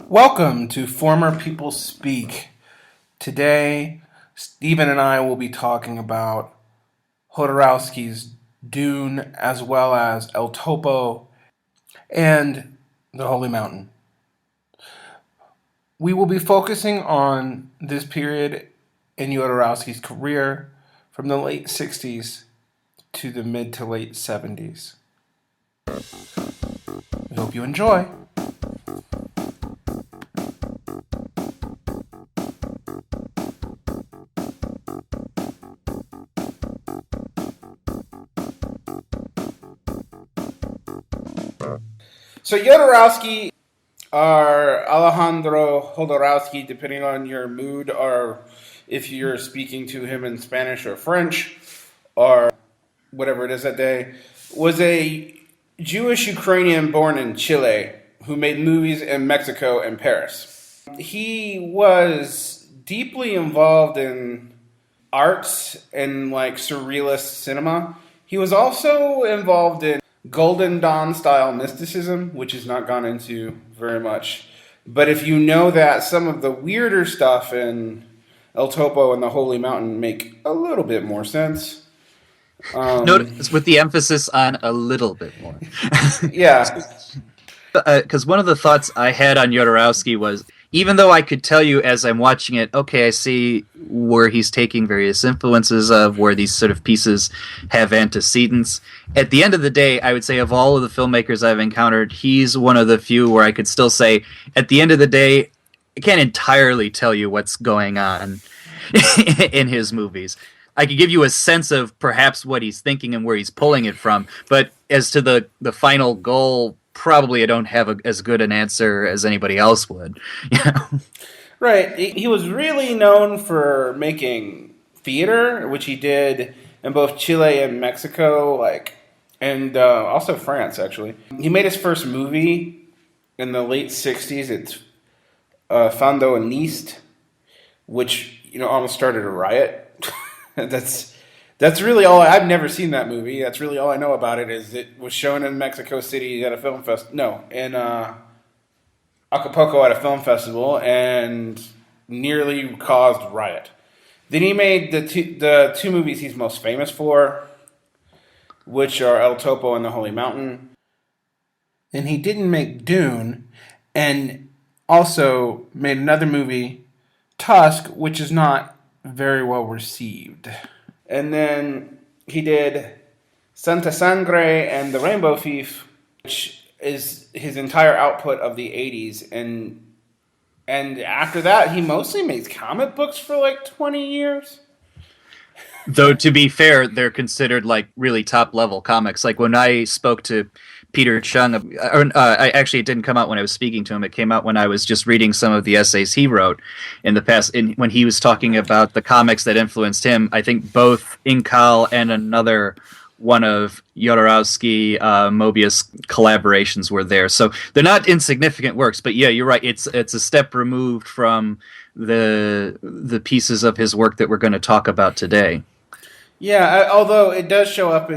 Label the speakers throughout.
Speaker 1: Welcome to Former People Speak. Today, Stephen and I will be talking about Jodorowsky's Dune, as well as El Topo and The Holy Mountain. We will be focusing on this period in Jodorowsky's career from the late 60s to the mid to late 70s. We hope you enjoy. So Jodorowsky, or Alejandro Jodorowsky, depending on your mood, or if you're speaking to him in Spanish or French, or whatever it is that day, was a Jewish Ukrainian born in Chile who made movies in Mexico and Paris. He was deeply involved in arts and like surrealist cinema. He was also involved in Golden Dawn style mysticism, which is not gone into very much. But if you know that, some of the weirder stuff in El Topo and the Holy Mountain make a little bit more sense.
Speaker 2: Notice with the emphasis on a little bit more.
Speaker 1: Yeah.
Speaker 2: Because one of the thoughts I had on Jodorowsky was, even though I could tell you as I'm watching it, okay, I see where he's taking various influences of, where these sort of pieces have antecedents. At the end of the day, I would say of all of the filmmakers I've encountered, he's one of the few where I could still say, at the end of the day, I can't entirely tell you what's going on in his movies. I could give you a sense of perhaps what he's thinking and where he's pulling it from, but as to the final goal, probably I don't have as good an answer as anybody else would. You know?
Speaker 1: Right. He was really known for making theater, which he did in both Chile and Mexico, and also France, actually. He made his first movie in the late 60s. It's Fondo en List, which, almost started a riot. That's really all. I've never seen that movie. That's really all I know about it. Is it was shown in Mexico City at a film festival? No, in Acapulco at a film festival, and nearly caused riot. Then he made the two movies he's most famous for, which are El Topo and The Holy Mountain. And he didn't make Dune, and also made another movie, Tusk, which is not very well received. And then he did Santa Sangre and The Rainbow Thief, which is his entire output of the 80s. And after that, he mostly made comic books for like 20 years.
Speaker 2: Though, to be fair, they're considered like really top-level comics. Like when I spoke to Peter Chung, it didn't come out when I was speaking to him. It came out when I was just reading some of the essays he wrote in the past. When he was talking about the comics that influenced him, I think both Incal and another one of Jodorowsky Mobius collaborations were there. So they're not insignificant works, but yeah, you're right. It's a step removed from the pieces of his work that we're going to talk about today.
Speaker 1: Yeah, although it does show up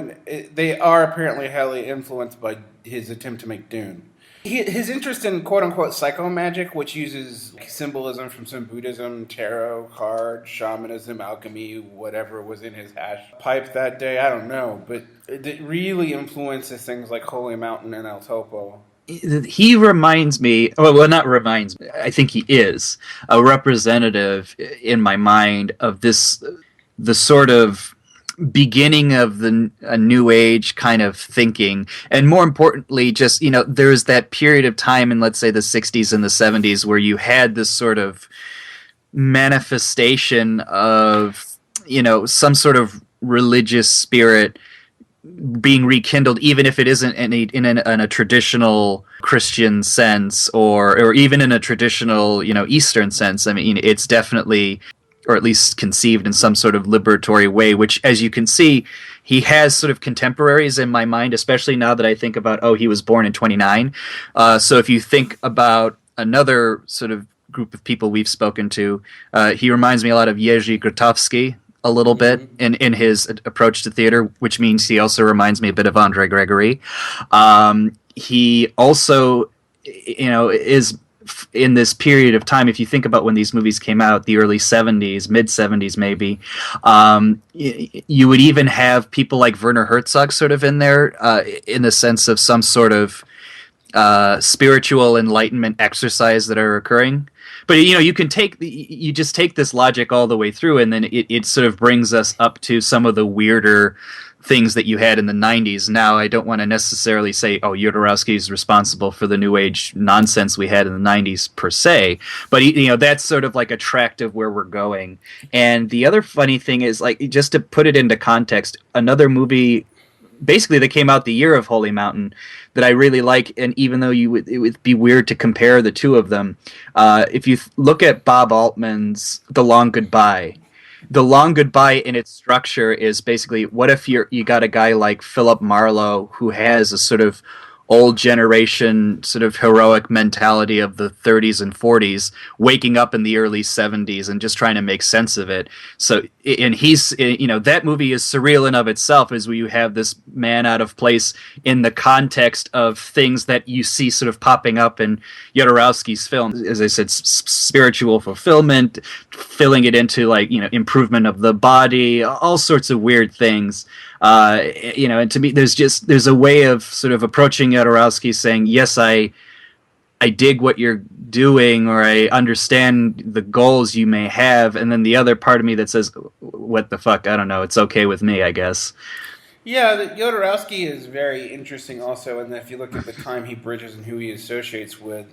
Speaker 1: they are apparently heavily influenced by his attempt to make Dune. His interest in quote-unquote psychomagic, which uses symbolism from some Buddhism, tarot, cards, shamanism, alchemy, whatever was in his hash pipe that day, I don't know. But it really influences things like Holy Mountain and El Topo.
Speaker 2: He reminds me, not reminds me, I think he is a representative in my mind of the sort of beginning of a new age kind of thinking, and more importantly, just there's that period of time in, let's say, the 60s and the 70s where you had this sort of manifestation of some sort of religious spirit being rekindled, even if it isn't in a traditional Christian sense, or even in a traditional Eastern sense. I mean, it's definitely, or at least conceived in some sort of liberatory way, which, as you can see, he has sort of contemporaries in my mind, especially now that I think about, he was born in 1929. So if you think about another sort of group of people we've spoken to. He reminds me a lot of Jerzy Grotowski a little bit in his approach to theater, which means he also reminds me a bit of Andre Gregory. He also, is in this period of time, if you think about when these movies came out, the early 70s, mid 70s maybe, you would even have people like Werner Herzog sort of in there, in the sense of some sort of spiritual enlightenment exercise that are occurring. But you just take this logic all the way through, and then it sort of brings us up to some of the weirder things that you had in the 90s. Now, I don't want to necessarily say, Jodorowsky is responsible for the new age nonsense we had in the 90s per se, but that's sort of like a tract of where we're going. And the other funny thing is, like, just to put it into context, another movie basically that came out the year of Holy Mountain that I really like, and even though it would be weird to compare the two of them, if you look at Bob Altman's The Long Goodbye, The Long Goodbye in its structure is basically, what if you got a guy like Philip Marlowe who has a sort of old generation sort of heroic mentality of the 30s and 40s waking up in the early 70s and just trying to make sense of it. So, and he's, that movie is surreal in of itself, as where you have this man out of place in the context of things that you see sort of popping up in Jodorowsky's films. As I said, spiritual fulfillment, filling it into like, improvement of the body, all sorts of weird things. And to me, there's a way of sort of approaching Jodorowsky saying, yes, I dig what you're doing, or I understand the goals you may have, and then the other part of me that says, what the fuck, I don't know, it's okay with me, I guess.
Speaker 1: Yeah, the Jodorowsky is very interesting also, and if you look at the time he bridges and who he associates with,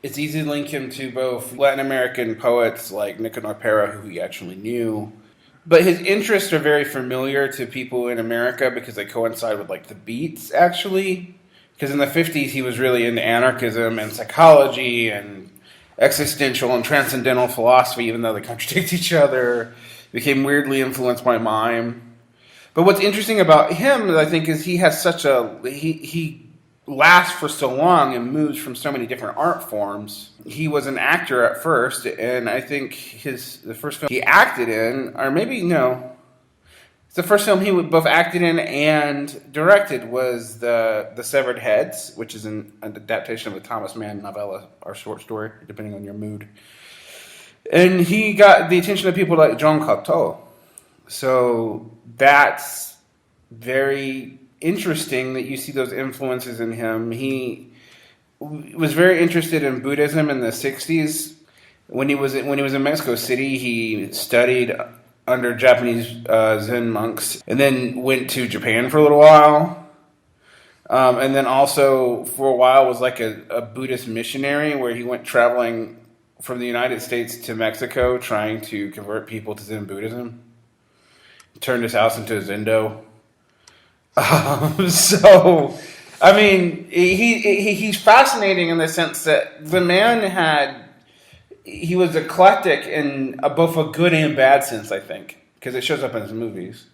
Speaker 1: it's easy to link him to both Latin American poets like Nicanor Parra, who he actually knew. But his interests are very familiar to people in America because they coincide with, like, the Beats, actually. Because in the 50s, he was really into anarchism and psychology and existential and transcendental philosophy, even though they contradict each other. Became weirdly influenced by mime. But what's interesting about him, I think, is he has such he lasts for so long and moves from so many different art forms. He was an actor at first, and I think the first film he acted in, or maybe no, the first film he both acted in and directed was the Severed Heads, which is an adaptation of a Thomas Mann novella or short story, depending on your mood. And he got the attention of people like Jean Cocteau. So that's very interesting that you see those influences in him. He was very interested in Buddhism in the 60s. When he was in Mexico City, he studied under Japanese Zen monks, and then went to Japan for a little while. And then also for a while was like a Buddhist missionary, where he went traveling from the United States to Mexico trying to convert people to Zen Buddhism. Turned his house into a Zendo. So, I mean, he's fascinating in the sense that the man he was eclectic in both a good and bad sense, I think, because it shows up in his movies.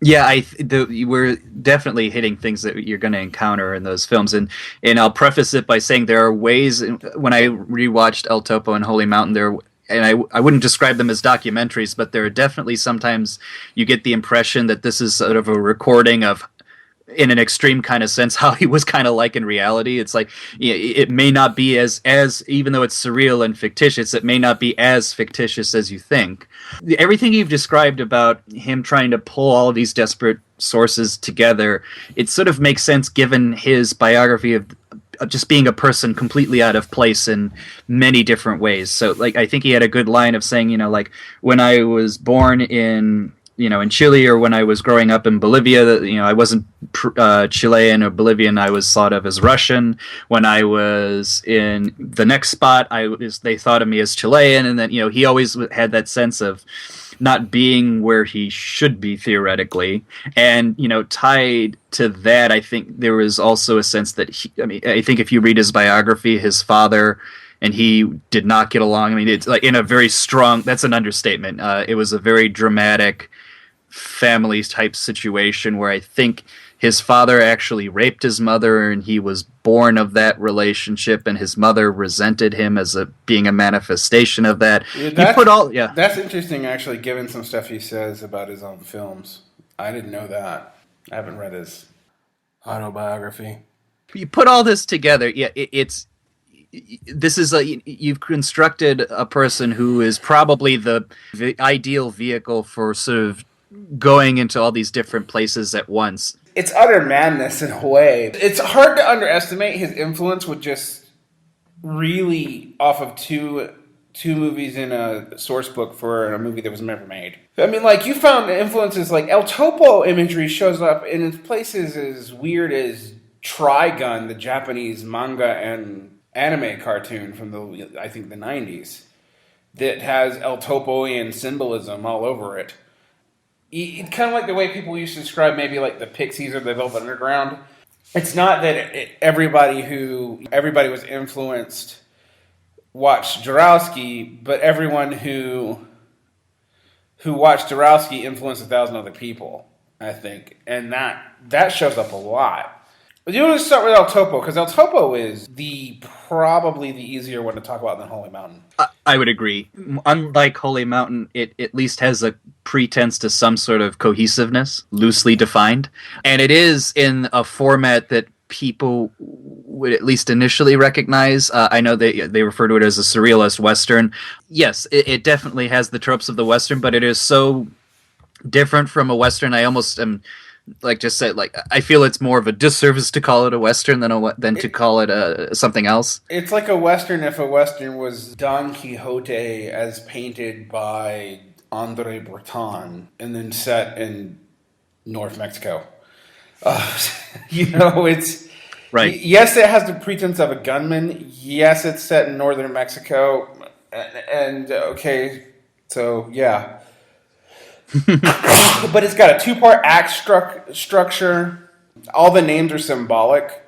Speaker 2: Yeah, we're definitely hitting things that you're going to encounter in those films, and I'll preface it by saying there are ways. When I rewatched El Topo and Holy Mountain, and I wouldn't describe them as documentaries, but there are definitely sometimes you get the impression that this is sort of a recording of, in an extreme kind of sense, how he was kind of like in reality. It's like, it may not be as even though it's surreal and fictitious, it may not be as fictitious as you think. Everything you've described about him trying to pull all of these desperate sources together, it sort of makes sense given his biography of just being a person completely out of place in many different ways. So, like, I think he had a good line of saying, like, when I was born in Chile, or when I was growing up in Bolivia, I wasn't Chilean or Bolivian. I was thought of as Russian. When I was in the next spot, they thought of me as Chilean. And then, he always had that sense of not being where he should be theoretically. And, tied to that, I think there was also a sense that I think if you read his biography, his father and he did not get along. I mean, it's like in a very strong, that's an understatement. It was a very dramatic family type situation where I think his father actually raped his mother, and he was born of that relationship, and his mother resented him as being a manifestation of that.
Speaker 1: That's interesting, actually, given some stuff he says about his own films. I didn't know that. I haven't read his autobiography.
Speaker 2: You put all this together, you've constructed a person who is probably the ideal vehicle for sort of going into all these different places at once.
Speaker 1: It's utter madness in a way. It's hard to underestimate his influence with just really off of two movies in a source book for a movie that was never made. I mean, like, you found influences like El Topo imagery shows up in places as weird as Trigun, the Japanese manga and anime cartoon from the 90s, that has El Topoian symbolism all over it. Kind of like the way people used to describe maybe like the Pixies or the Velvet Underground. It's not that everybody was influenced watched Jodorowsky, but everyone who watched Jodorowsky influenced 1,000 other people, I think. And that shows up a lot. But you want to start with El Topo, because El Topo is probably the easier one to talk about than Holy Mountain.
Speaker 2: I would agree. Unlike Holy Mountain, it at least has a pretense to some sort of cohesiveness, loosely defined. And it is in a format that people would at least initially recognize. I know they refer to it as a surrealist Western. Yes, it definitely has the tropes of the Western, but it is so different from a Western. I almost am... I feel it's more of a disservice to call it a Western than to call it something else.
Speaker 1: It's like a Western if a Western was Don Quixote as painted by André Breton and then set in North Mexico. It's...
Speaker 2: Right.
Speaker 1: Yes, it has the pretense of a gunman. Yes, it's set in northern Mexico. And okay, so yeah. But it's got a two-part act structure. All the names are symbolic.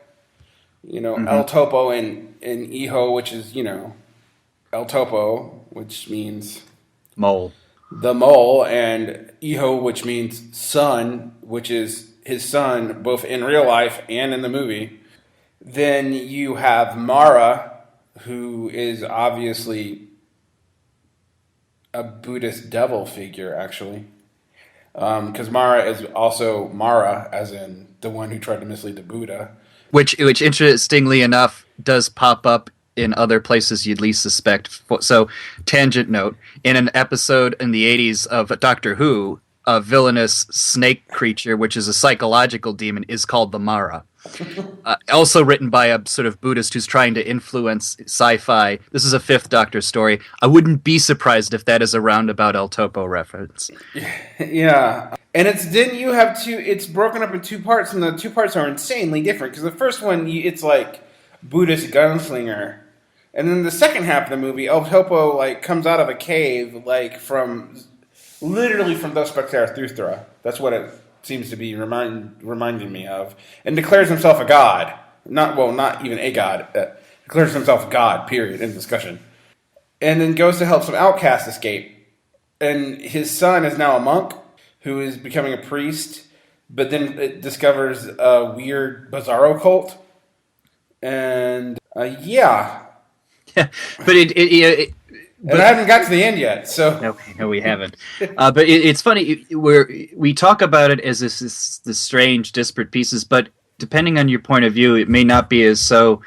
Speaker 1: El Topo and Hijo, which is, El Topo, which means
Speaker 2: mole.
Speaker 1: The mole, and Hijo, which means son, which is his son, both in real life and in the movie. Then you have Mara, who is obviously a Buddhist devil figure, actually. Because Mara is also Mara, as in the one who tried to mislead the Buddha.
Speaker 2: Which interestingly enough, does pop up in other places you'd least suspect. So, tangent note, in an episode in the 80s of Doctor Who, a villainous snake creature, which is a psychological demon, is called the Mara. Also written by a sort of Buddhist who's trying to influence sci-fi. This is a Fifth Doctor story. I wouldn't be surprised if that is a roundabout El Topo reference.
Speaker 1: Yeah. And it's broken up in two parts, and the two parts are insanely different. Because the first one, it's like Buddhist gunslinger. And then the second half of the movie, El Topo comes out of a cave, literally from Dos Spectara. That's what it seems to be reminding me of, and declares himself a god. Not even a god. Declares himself God, period, in discussion. And then goes to help some outcasts escape. And his son is now a monk who is becoming a priest, but then it discovers a weird Bizarro cult. And yeah.
Speaker 2: But
Speaker 1: and I haven't got to the end yet, so...
Speaker 2: No, we haven't. But it's funny, we talk about it as this strange, disparate pieces, but depending on your point of view, it may not be as so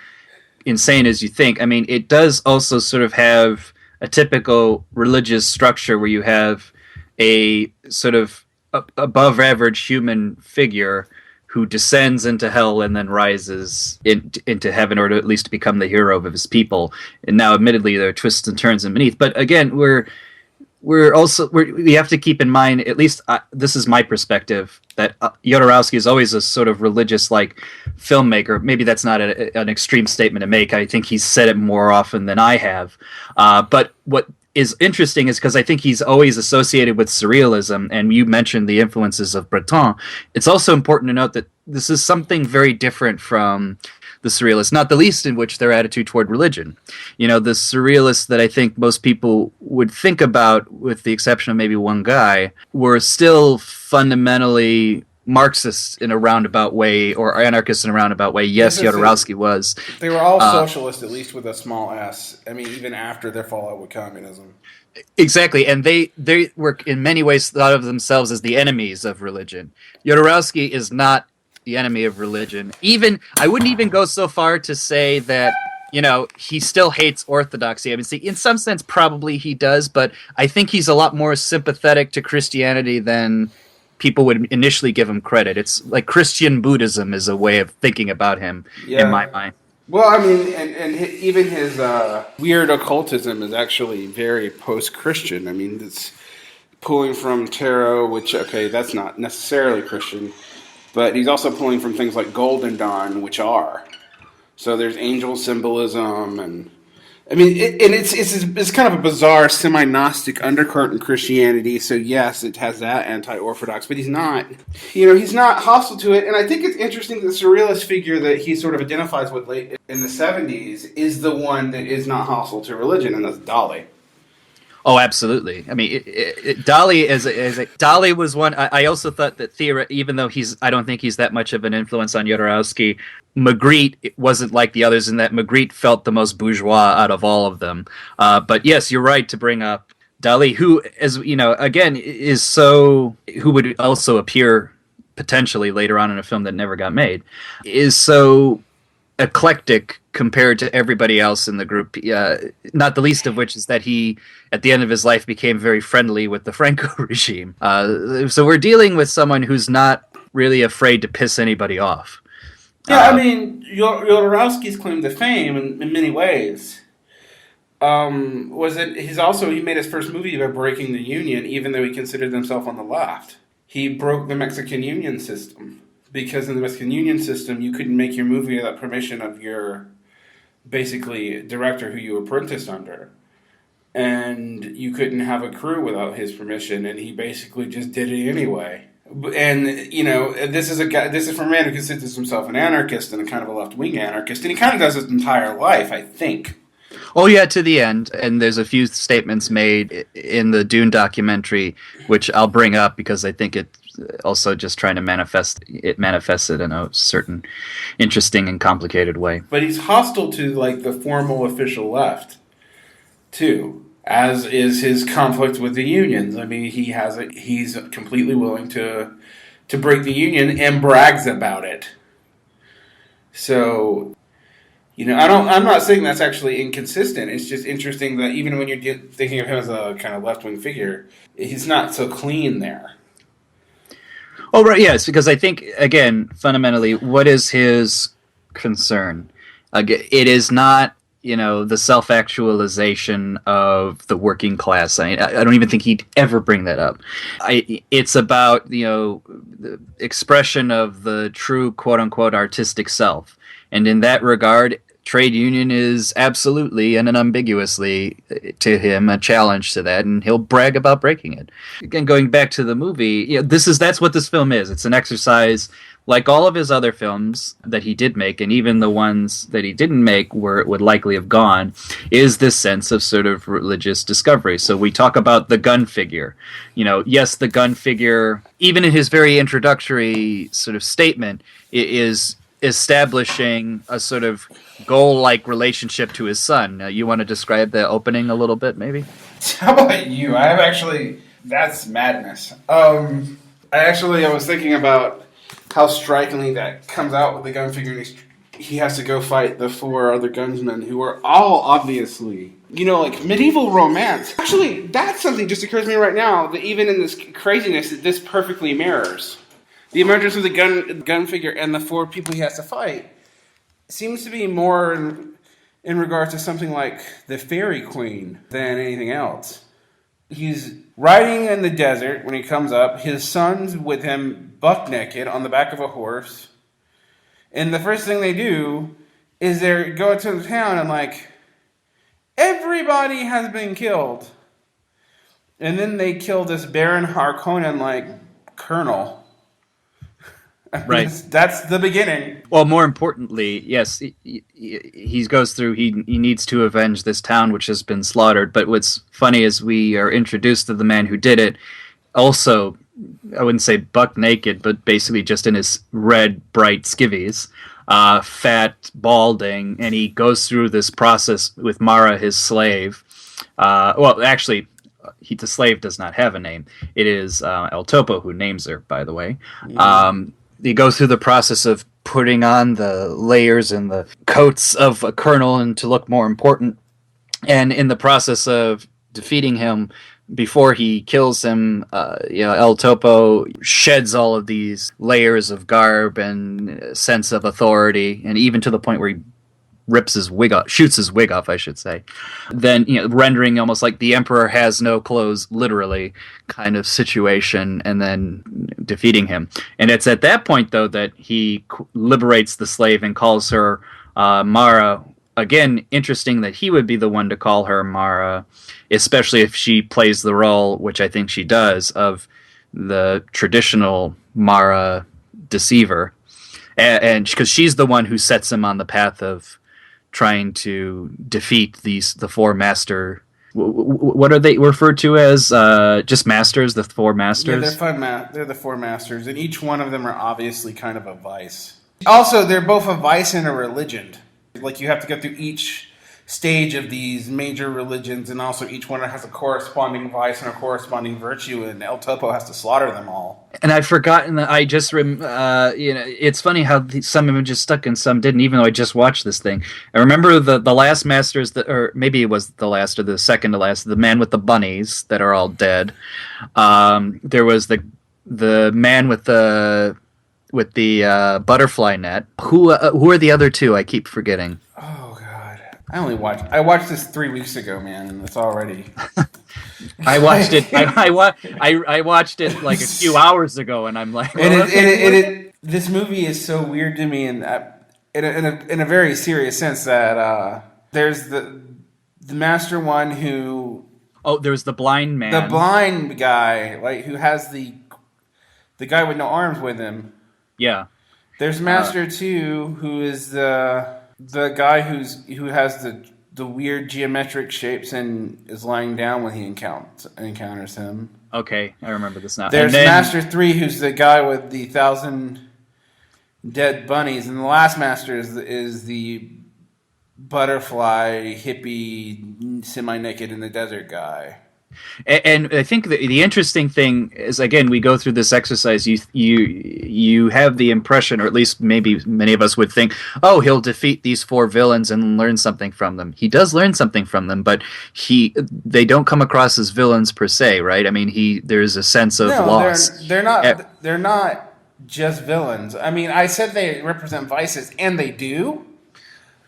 Speaker 2: insane as you think. I mean, it does also sort of have a typical religious structure where you have a sort of above-average human figure who descends into hell and then rises into heaven, or to at least become the hero of his people. And now, admittedly, there are twists and turns beneath. But again, we have to keep in mind, at least this is my perspective, that Jodorowsky is always a sort of religious-like filmmaker. Maybe that's not an extreme statement to make. I think he's said it more often than I have. But what is interesting is because I think he's always associated with surrealism, and you mentioned the influences of Breton. It's also important to note that this is something very different from the surrealists, not the least in which their attitude toward religion. The surrealists that I think most people would think about, with the exception of maybe one guy, were still fundamentally Marxists in a roundabout way or anarchists in a roundabout way. Yes,
Speaker 1: This is
Speaker 2: Jodorowsky was.
Speaker 1: They were all socialist, at least with a small s. I mean, even after their fallout with communism.
Speaker 2: Exactly, and they were in many ways thought of themselves as the enemies of religion. Jodorowsky is not the enemy of religion. Even I wouldn't even go so far to say that he still hates orthodoxy. I mean, see, in some sense, probably he does, but I think he's a lot more sympathetic to Christianity than people would initially give him credit. It's like Christian Buddhism is a way of thinking about him in my mind.
Speaker 1: Well, I mean, and even his weird occultism is actually very post-Christian. I mean, it's pulling from tarot, which, okay, that's not necessarily Christian, but he's also pulling from things like Golden Dawn, which are. So there's angel symbolism, and I mean, it's kind of a bizarre semi-Gnostic undercurrent in Christianity. So yes, it has that anti-orthodox, but he's not hostile to it. And I think it's interesting that the surrealist figure that he sort of identifies with late in the 70s is the one that is not hostile to religion, and that's Dali.
Speaker 2: Oh, absolutely. I mean, Dali Dali was one. I also thought that even though I don't think he's that much of an influence on Jodorowsky, Magritte wasn't like the others in that Magritte felt the most bourgeois out of all of them. But yes, you're right to bring up Dali, who, as again, who would also appear potentially later on in a film that never got made, is so eclectic compared to everybody else in the group, not the least of which is that he, at the end of his life, became very friendly with the Franco regime. So we're dealing with someone who's not really afraid to piss anybody off.
Speaker 1: Yeah, I mean, Jodorowsky's claim to fame in many ways was that he made his first movie about breaking the Union, even though he considered himself on the left. He broke the Mexican Union system. Because in the Mexican Union system, you couldn't make your movie without permission of your, basically, director who you apprenticed under. And you couldn't have a crew without his permission, and he basically just did it anyway. And, this is from a man who considers himself an anarchist and a kind of a left-wing anarchist, and he kind of does his entire life, I think.
Speaker 2: Oh, yeah, to the end. And there's a few statements made in the Dune documentary, which I'll bring up because I think it's also just trying to manifest it in a certain interesting and complicated way.
Speaker 1: But he's hostile to, like, the formal official left, too, as is his conflict with the unions. I mean, he's completely willing to break the union and brags about it. So, I'm not saying that's actually inconsistent. It's just interesting that even when you're thinking of him as a kind of left-wing figure, he's not so clean there.
Speaker 2: Oh, right, yes, because I think, again, fundamentally, what is his concern? It is not, the self-actualization of the working class. I don't even think he'd ever bring that up. It's about, the expression of the true, quote-unquote, artistic self. And in that regard, trade union is absolutely and unambiguously to him a challenge to that, and he'll brag about breaking it. Again, going back to the movie, that's what this film is. It's an exercise, like all of his other films that he did make, and even the ones that he didn't make would likely have gone, is this sense of sort of religious discovery. So we talk about the gun figure. Yes, the gun figure, even in his very introductory sort of statement, is establishing a sort of goal-like relationship to his son. You want to describe the opening a little bit, maybe?
Speaker 1: How about you? That's madness. I was thinking about how strikingly that comes out with the gun figure. He has to go fight the 4 other gunsmen who are all obviously, like medieval romance. Actually, that's something just occurs to me right now, that even in this craziness, that this perfectly mirrors. The emergence of the gun figure and the 4 people he has to fight seems to be more in regard to something like the Fairy Queen than anything else. He's riding in the desert when he comes up. His son's with him buck naked on the back of a horse. And the first thing they do is they go to the town and everybody has been killed. And then they kill this Baron Harkonnen colonel.
Speaker 2: Right.
Speaker 1: That's the beginning.
Speaker 2: Well, more importantly, yes, he goes through, he needs to avenge this town which has been slaughtered. But what's funny is we are introduced to the man who did it, also I wouldn't say buck naked, but basically just in his red, bright skivvies, fat, balding, and he goes through this process with Mara, his slave. Well, actually, the slave does not have a name. It is El Topo who names her, by the way. He goes through the process of putting on the layers and the coats of a colonel and to look more important. And in the process of defeating him, before he kills him, El Topo sheds all of these layers of garb and sense of authority, and even to the point where he rips his wig off, shoots his wig off, I should say. Then, rendering almost like the emperor has no clothes, literally, kind of situation, and then defeating him. And it's at that point, though, that he liberates the slave and calls her Mara. Again, interesting that he would be the one to call her Mara, especially if she plays the role, which I think she does, of the traditional Mara deceiver. And because she's the one who sets him on the path of trying to defeat the four master. What are they referred to as? Just masters, the four masters?
Speaker 1: Yeah, they're the four masters, and each one of them are obviously kind of a vice. Also, they're both a vice and a religion. Like, you have to go through each stage of these major religions, and also each one has a corresponding vice and a corresponding virtue, and El Topo has to slaughter them all.
Speaker 2: And I've forgotten that I just, it's funny how some of them just stuck and some didn't, even though I just watched this thing. I remember the last masters, or maybe it was the last or the second to last, the man with the bunnies that are all dead. There was the man with the butterfly net. Who are the other two? I keep forgetting.
Speaker 1: Oh God, I watched this 3 weeks ago, man, and it's already.
Speaker 2: I watched it. I watched it like a few hours ago, and I'm like,
Speaker 1: this movie is so weird to me, and in a very serious sense that there's the master one who.
Speaker 2: Oh, there's the blind man.
Speaker 1: The blind guy, like, who has the guy with no arms with him.
Speaker 2: Yeah.
Speaker 1: There's Master 2, who is the guy who has the weird geometric shapes and is lying down when he encounters him.
Speaker 2: Okay, I remember this now.
Speaker 1: There's Master 3, who's the guy with the 1,000 dead bunnies, and the last Master is the butterfly hippie semi-naked in the desert guy.
Speaker 2: And I think the interesting thing is, again, we go through this exercise. You have the impression, or at least maybe many of us would think, oh, he'll defeat these four villains and learn something from them. He does learn something from them, but they don't come across as villains per se, right? I mean, there's a sense of loss.
Speaker 1: They're not just villains. I mean, I said they represent vices, and they do,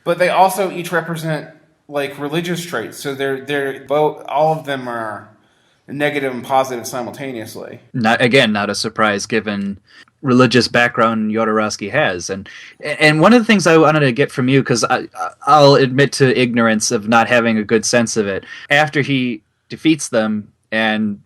Speaker 1: but they also each represent, like, religious traits, so they're both. All of them are negative and positive simultaneously.
Speaker 2: Not a surprise given religious background Jodorowsky has, and one of the things I wanted to get from you, because I'll admit to ignorance of not having a good sense of it. After he defeats them and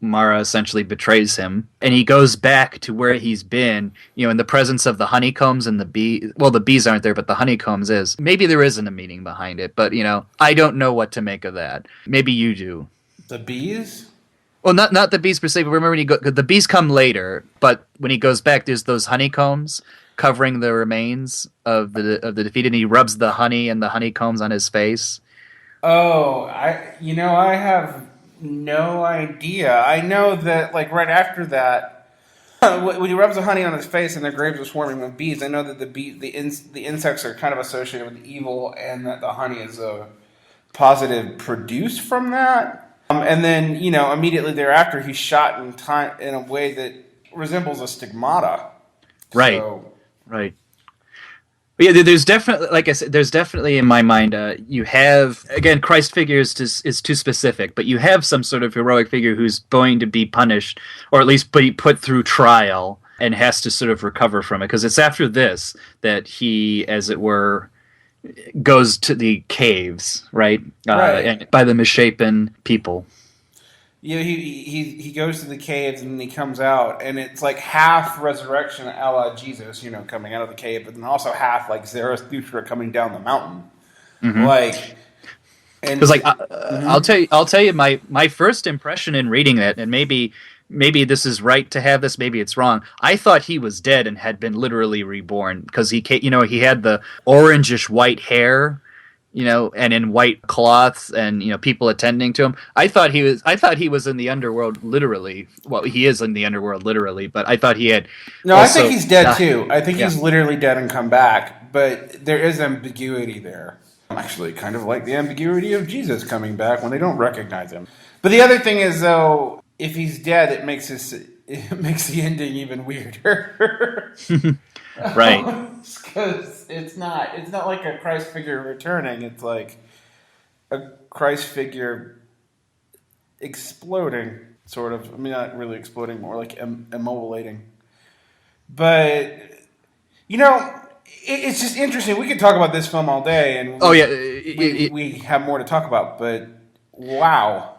Speaker 2: Mara essentially betrays him, and he goes back to where he's been, in the presence of the honeycombs and the bee. Well, the bees aren't there, but the honeycombs is. Maybe there isn't a meaning behind it, but I don't know what to make of that. Maybe you do.
Speaker 1: The bees?
Speaker 2: Well, not the bees per se, but remember when the bees come later, but when he goes back, there's those honeycombs covering the remains of the defeated, and he rubs the honey and the honeycombs on his face.
Speaker 1: Oh, I have no idea. I know that, like, right after that, when he rubs the honey on his face and the graves are swarming with bees, I know that the insects are kind of associated with evil, and that the honey is a positive produced from that. And then, immediately thereafter, he's shot in a way that resembles a stigmata.
Speaker 2: Right.
Speaker 1: So,
Speaker 2: right. But yeah, there's definitely, like I said, there's definitely in my mind, you have, again, Christ figure is too specific, but you have some sort of heroic figure who's going to be punished, or at least be put through trial, and has to sort of recover from it. Because it's after this that he, as it were, goes to the caves, right? And by the misshapen people.
Speaker 1: Yeah, he goes to the caves and he comes out, and it's like half resurrection a la Jesus, coming out of the cave, but then also half like Zarathustra coming down the mountain. Mm-hmm. Like, and
Speaker 2: because I'll tell you my first impression in reading it, and maybe maybe this is right to have this, maybe it's wrong. I thought he was dead and had been literally reborn because he had the orangish white hair, and in white cloths, and people attending to him. I thought he was in the underworld literally. Well, he is in the underworld literally, but I thought he had.
Speaker 1: No, I think he's dead too. I think
Speaker 2: Yeah.
Speaker 1: he's literally dead and come back, but there is ambiguity there. Actually, kind of like the ambiguity of Jesus coming back when they don't recognize him. But the other thing is, though, if he's dead, it makes the ending even weirder.
Speaker 2: Right.
Speaker 1: Because it's not like a Christ figure returning. It's like a Christ figure exploding, sort of. I mean, not really exploding, more like immolating. But it's just interesting. We could talk about this film all day, and we have more to talk about. But wow.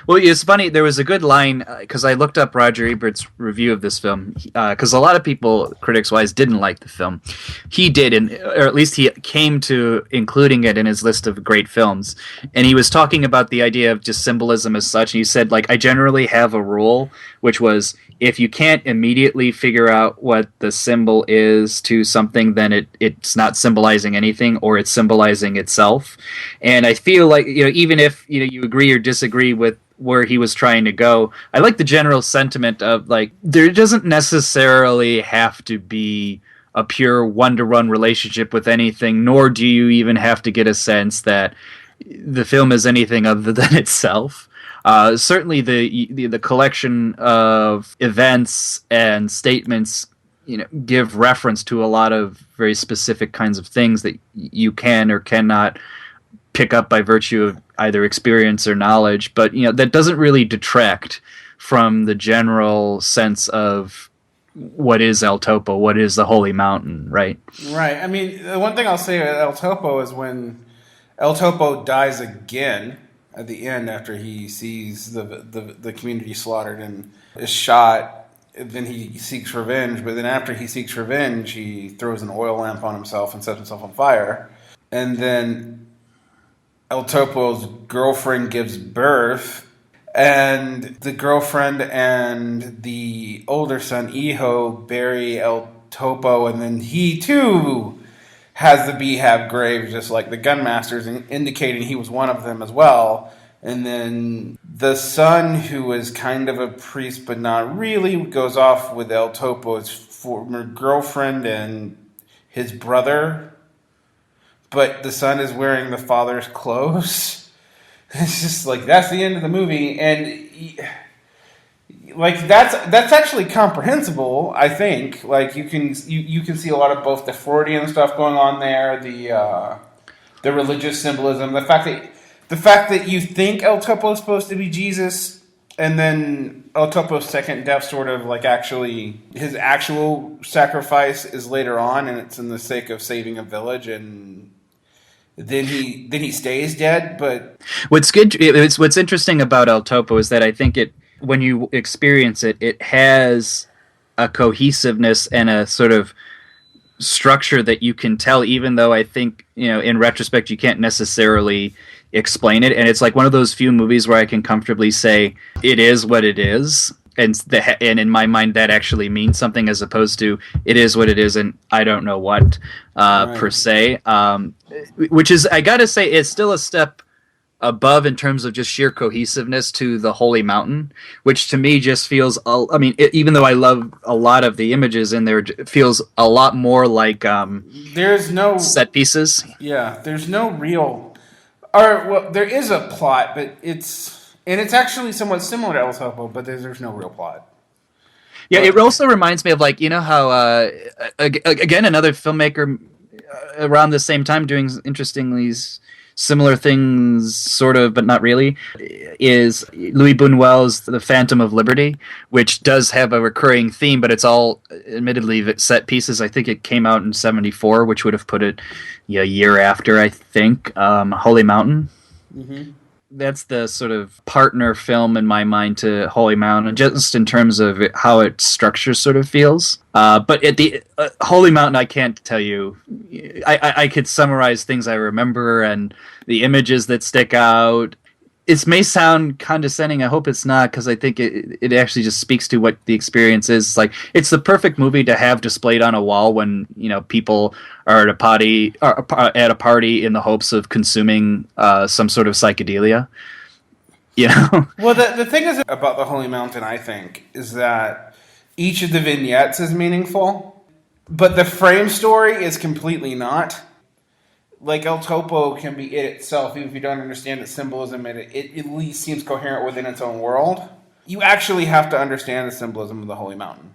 Speaker 2: Well, it's funny. There was a good line because I looked up Roger Ebert's review of this film because a lot of people, critics-wise, didn't like the film. He did, or at least he came to including it in his list of great films. And he was talking about the idea of just symbolism as such. And he said, I generally have a rule, which was if you can't immediately figure out what the symbol is to something, then it's not symbolizing anything, or it's symbolizing itself. And I feel like even if you agree or disagree with where he was trying to go, I like the general sentiment of there doesn't necessarily have to be a pure one-to-one relationship with anything, nor do you even have to get a sense that the film is anything other than itself. Certainly the collection of events and statements give reference to a lot of very specific kinds of things that you can or cannot pick up by virtue of either experience or knowledge, but that doesn't really detract from the general sense of what is El Topo, what is the Holy Mountain, right?
Speaker 1: Right. I mean, the one thing I'll say about El Topo is when El Topo dies again at the end after he sees the community slaughtered and is shot, then he seeks revenge, but then after he seeks revenge, he throws an oil lamp on himself and sets himself on fire. And then El Topo's girlfriend gives birth, and the girlfriend and the older son, Iho, bury El Topo, and then he too has the Behab grave, just like the Gunmasters, indicating he was one of them as well. And then the son, who is kind of a priest but not really, goes off with El Topo's former girlfriend and his brother. But the son is wearing the father's clothes. It's just that's the end of the movie, and that's actually comprehensible. I think you can see a lot of both the Freudian stuff going on there, the religious symbolism, the fact that you think El Topo is supposed to be Jesus, and then El Topo's second death sort of actually his actual sacrifice is later on, and it's in the sake of saving a village, and then he stays dead. But
Speaker 2: what's interesting about El Topo is that I think when you experience it, it has a cohesiveness and a sort of structure that you can tell, even though I think in retrospect you can't necessarily explain it. And it's one of those few movies where I can comfortably say it is what it is. And in my mind, that actually means something, as opposed to it is what it is and I don't know what right. per se. Which is, I gotta say, it's still a step above in terms of just sheer cohesiveness to the Holy Mountain, which to me just feels. Even though I love a lot of the images in there, it feels a lot more like
Speaker 1: there's no
Speaker 2: set pieces.
Speaker 1: Yeah, there's no real. There is a plot, but it's actually somewhat similar to El Topo, but there's no real plot.
Speaker 2: Yeah, it also reminds me of how again another filmmaker around the same time doing interestingly similar things, sort of, but not really, is Louis Buñuel's The Phantom of Liberty, which does have a recurring theme, but it's all admittedly set pieces. I think it came out in '74, which would have put it a year after, I think, Holy Mountain. Mm-hmm. That's the sort of partner film in my mind to Holy Mountain, just in terms of how its structure sort of feels. But at the Holy Mountain, I can't tell you. I could summarize things I remember and the images that stick out. it may sound condescending. I hope it's not, because I think it actually just speaks to what the experience is. Like, it's the perfect movie to have displayed on a wall when, people are at a party in the hopes of consuming some sort of psychedelia.
Speaker 1: Well, the thing is about the Holy Mountain, I think, is that each of the vignettes is meaningful, but the frame story is completely not. Like, El Topo can be it itself, even if you don't understand its symbolism, it at least seems coherent within its own world. You actually have to understand the symbolism of the Holy Mountain.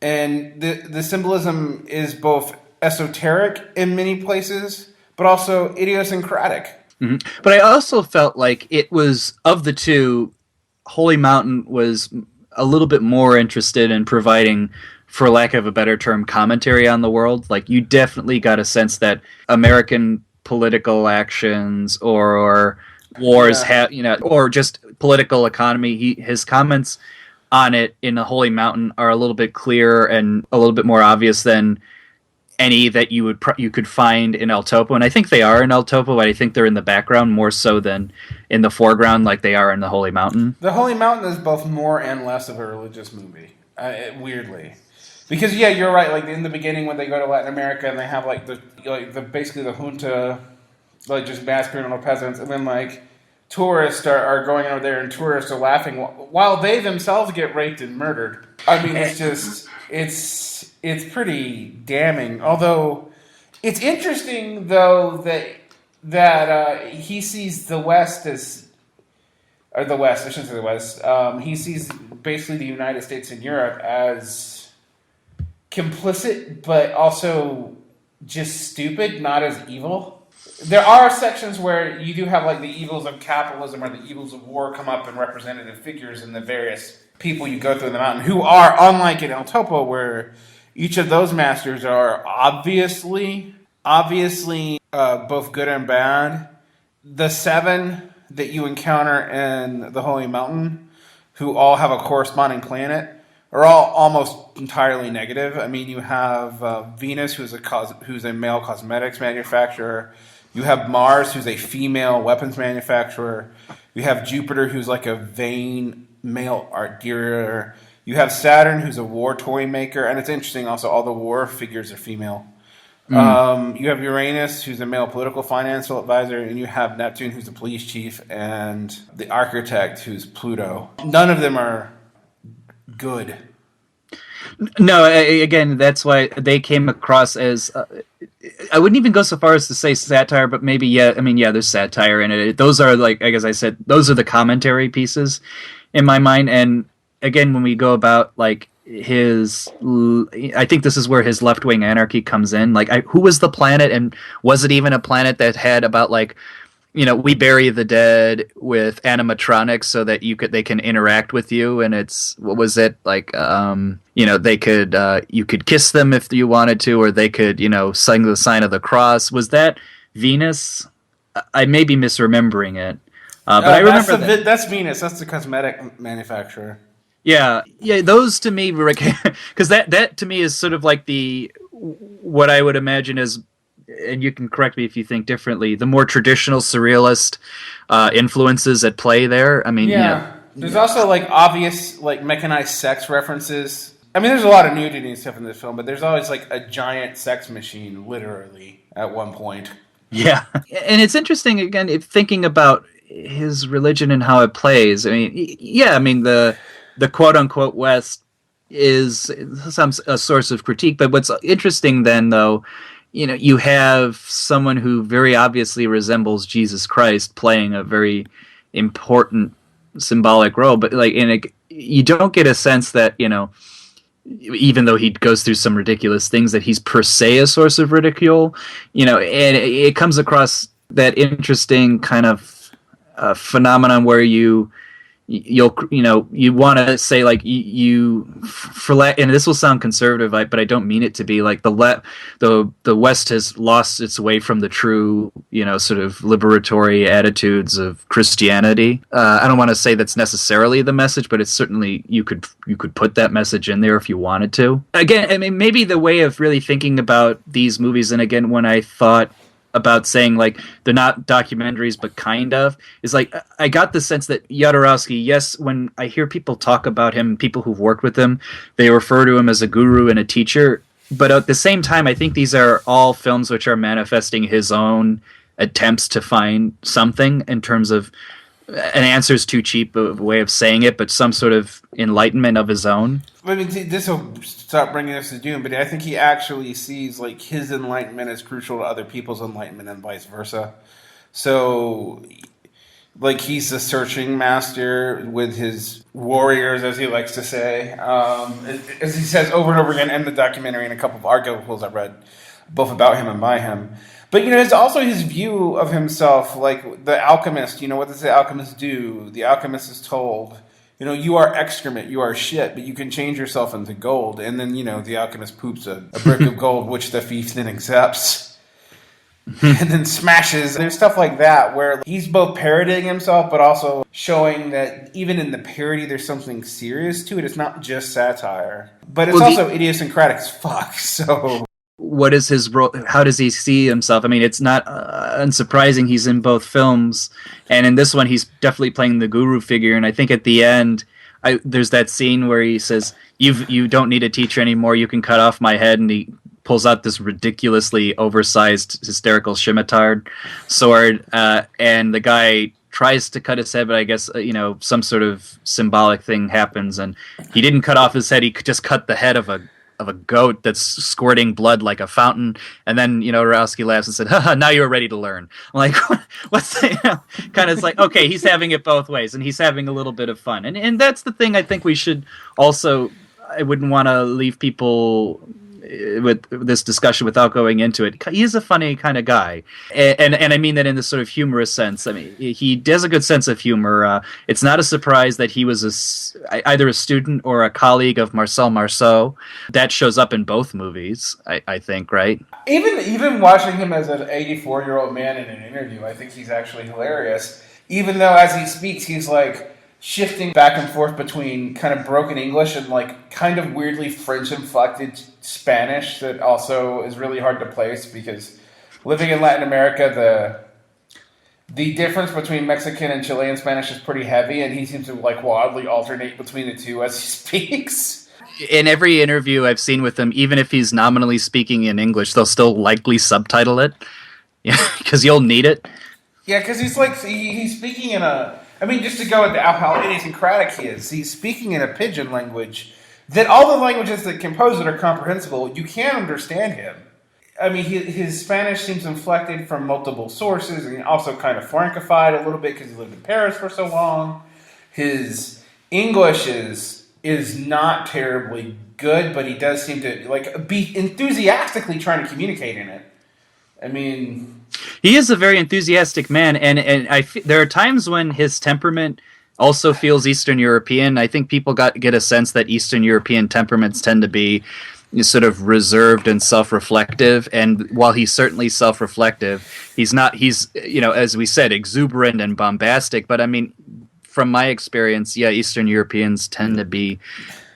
Speaker 1: And the symbolism is both esoteric in many places, but also idiosyncratic.
Speaker 2: Mm-hmm. But I also felt like it was, of the two, Holy Mountain was a little bit more interested in providing, for lack of a better term, commentary on the world. Like, you definitely got a sense that American political actions or wars or just political economy, his comments on it in the Holy Mountain are a little bit clearer and a little bit more obvious than any that you could find in El Topo. And I think they are in El Topo, but I think they're in the background more so than in the foreground like they are in the Holy Mountain.
Speaker 1: The Holy Mountain is both more and less of a religious movie, weirdly. Because you're right. Like, in the beginning, when they go to Latin America and they have basically the junta, like, just massacring all the peasants, and then like tourists are going over there and tourists are laughing while they themselves get raped and murdered. I mean, it's just it's pretty damning. Although it's interesting though that he sees the West as, or the West, I shouldn't say the West. He sees basically the United States and Europe as complicit, but also just stupid, not as evil. There are sections where you do have like the evils of capitalism or the evils of war come up in representative figures in the various people you go through in the mountain, who are, unlike in El Topo, where each of those masters are obviously both good and bad. The 7 that you encounter in the Holy Mountain, who all have a corresponding planet, are all almost entirely negative. I mean, you have Venus, who's a male cosmetics manufacturer. You have Mars, who's a female weapons manufacturer. You have Jupiter, who's like a vain male art dealer. You have Saturn, who's a war toy maker. And it's interesting also, all the war figures are female. You have Uranus, who's a male political financial advisor. And you have Neptune, who's the police chief. And the architect, who's Pluto. None of them are good.
Speaker 2: No, again, that's why they came across as... I wouldn't even go so far as to say satire, but maybe, there's satire in it. Those are, like as I said, those are the commentary pieces in my mind. And again, when we go about, like, I think this is where his left-wing anarchy comes in. Like, who was the planet, and was it even a planet that had about, like, we bury the dead with animatronics so that they can interact with you, and what was it like? They could you could kiss them if you wanted to, or they could sing the sign of the cross. Was that Venus? I may be misremembering it, but I remember
Speaker 1: that's Venus. That's the cosmetic manufacturer.
Speaker 2: Yeah. Those to me, because that to me is sort of like what I would imagine as, and you can correct me if you think differently, the more traditional surrealist influences at play there. I mean,
Speaker 1: there's also like obvious like mechanized sex references. I mean, there's a lot of nudity and stuff in this film, but there's always like a giant sex machine, literally, at one point.
Speaker 2: Yeah, and it's interesting again if thinking about his religion and how it plays. I mean, the quote unquote West is a source of critique, but what's interesting then, though, you have someone who very obviously resembles Jesus Christ playing a very important symbolic role, but you don't get a sense that, even though he goes through some ridiculous things, that he's per se a source of ridicule, and it comes across that interesting kind of phenomenon where you want to say like and this will sound conservative, but I don't mean it to be like the West has lost its way from the true sort of liberatory attitudes of Christianity. I don't want to say that's necessarily the message, but it's certainly you could put that message in there if you wanted to. Again, I mean, maybe the way of really thinking about these movies, and again, when I thought about saying like they're not documentaries but kind of, is like I got the sense that Jodorowsky, yes, when I hear people talk about him, people who've worked with him, they refer to him as a guru and a teacher, but at the same time I think these are all films which are manifesting his own attempts to find something in terms of, an answer is too cheap a way of saying it, but some sort of enlightenment of his own.
Speaker 1: I mean, this will stop bringing us to Dune, but I think he actually sees like his enlightenment as crucial to other people's enlightenment and vice versa. So, like, he's the searching master with his warriors, as he likes to say. As he says over and over again in the documentary and a couple of articles I read, both about him and by him. But, it's also his view of himself, like the alchemist. What does the alchemist do? The alchemist is told, you are excrement, you are shit, but you can change yourself into gold. And then, the alchemist poops a brick of gold, which the thief then accepts. And then smashes. There's stuff like that where he's both parodying himself, but also showing that even in the parody, there's something serious to it. It's not just satire. But it's also idiosyncratic as fuck, so...
Speaker 2: What is his role? How does he see himself? I mean, it's not unsurprising he's in both films, and in this one, he's definitely playing the guru figure. And I think at the end, there's that scene where he says, "You don't need a teacher anymore. You can cut off my head," and he pulls out this ridiculously oversized, hysterical scimitar sword, and the guy tries to cut his head, but I guess some sort of symbolic thing happens, and he didn't cut off his head. He just cut the head of a goat that's squirting blood like a fountain, and then Jodorowsky laughs and said, "Haha, now you're ready to learn." I'm like, what's the, kind of, it's like, okay, he's having it both ways, and he's having a little bit of fun, and that's the thing. I think we should also, I wouldn't want to leave people with this discussion without going into it. He is a funny kind of guy, and I mean that in this sort of humorous sense. I mean, he has a good sense of humor. It's not a surprise that he was either a student or a colleague of Marcel Marceau. That shows up in both movies, I think, right?
Speaker 1: Even watching him as an 84-year-old man in an interview, I think he's actually hilarious. Even though as he speaks, he's like shifting back and forth between kind of broken English and like kind of weirdly French-inflected Spanish that also is really hard to place, because living in Latin America, the difference between Mexican and Chilean Spanish is pretty heavy, and he seems to like wildly alternate between the two as he speaks.
Speaker 2: In every interview I've seen with him, even if he's nominally speaking in English, they'll still likely subtitle it, because you'll need it.
Speaker 1: Yeah, because he's speaking in a... I mean, just to go into how idiosyncratic he is, he's speaking in a pidgin language that all the languages that compose it are comprehensible. You can understand him. I mean, his Spanish seems inflected from multiple sources, and also kind of Francified a little bit because he lived in Paris for so long. His English is not terribly good, but he does seem to be enthusiastically trying to communicate in it. I mean...
Speaker 2: He is a very enthusiastic man, and there are times when his temperament also feels Eastern European. I think people get a sense that Eastern European temperaments tend to be sort of reserved and self-reflective, and while he's certainly self-reflective, he's as we said, exuberant and bombastic, but I mean, from my experience, Eastern Europeans tend to be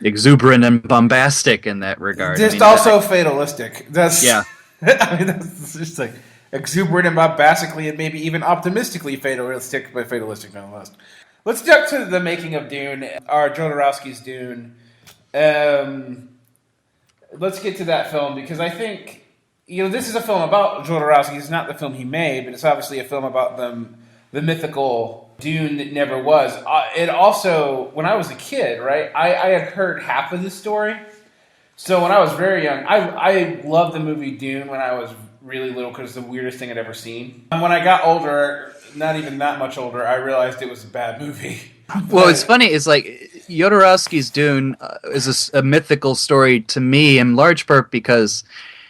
Speaker 2: exuberant and bombastic in that regard.
Speaker 1: Just also fatalistic. That's...
Speaker 2: Yeah.
Speaker 1: I mean, that's just like... exuberant and bombastically and maybe even optimistically fatalistic, but fatalistic nonetheless. Let's jump to the making of Dune, or Jodorowsky's Dune. Let's get to that film, because I think, this is a film about Jodorowsky. It's not the film he made, but it's obviously a film about the mythical Dune that never was. It also, when I was a kid, right, I had heard half of this story. So when I was very young, I loved the movie Dune when I was really little, because it's the weirdest thing I'd ever seen. And when I got older, not even that much older, I realized it was a bad movie.
Speaker 2: Well, it's funny. It's like Jodorowsky's Dune is a mythical story to me, in large part because,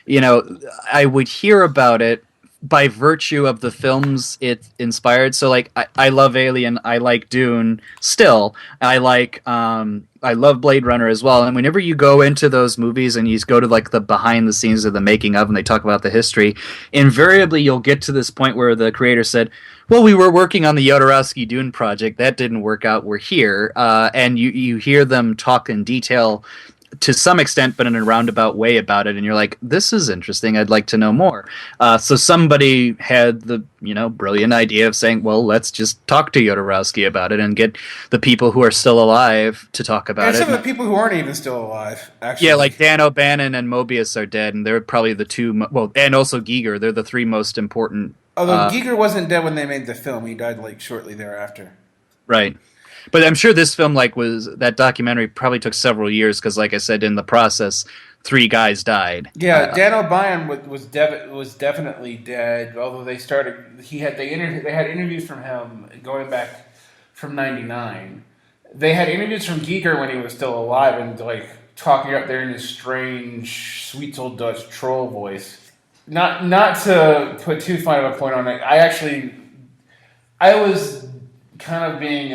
Speaker 2: I would hear about it by virtue of the films it inspired. So, like, I love Alien, I like Dune, still. I love Blade Runner as well. And whenever you go into those movies and you go to, like, the behind the scenes of the making of, and they talk about the history, invariably you'll get to this point where the creator said, well, we were working on the Jodorowsky Dune project. That didn't work out. We're here. And you hear them talk in detail to some extent, but in a roundabout way about it, and you're like, this is interesting, I'd like to know more. So somebody had the brilliant idea of saying, well, let's just talk to Jodorowsky about it and get the people who are still alive to talk about
Speaker 1: and
Speaker 2: it.
Speaker 1: some of the people who aren't even still alive, actually.
Speaker 2: Yeah, like Dan O'Bannon and Mobius are dead, and they're probably the two, and also Giger, they're the three most important.
Speaker 1: Although Giger wasn't dead when they made the film, he died like shortly thereafter.
Speaker 2: Right. But I'm sure this film, that documentary probably took several years because, like I said, in the process, 3 guys died.
Speaker 1: Yeah, Dan O'Bannon was definitely dead. Although they had interviews from him going back from '99. They had interviews from Giger when he was still alive and like talking up there in his strange, sweet old Dutch troll voice. Not to put too fine of a point on it. I was kind of being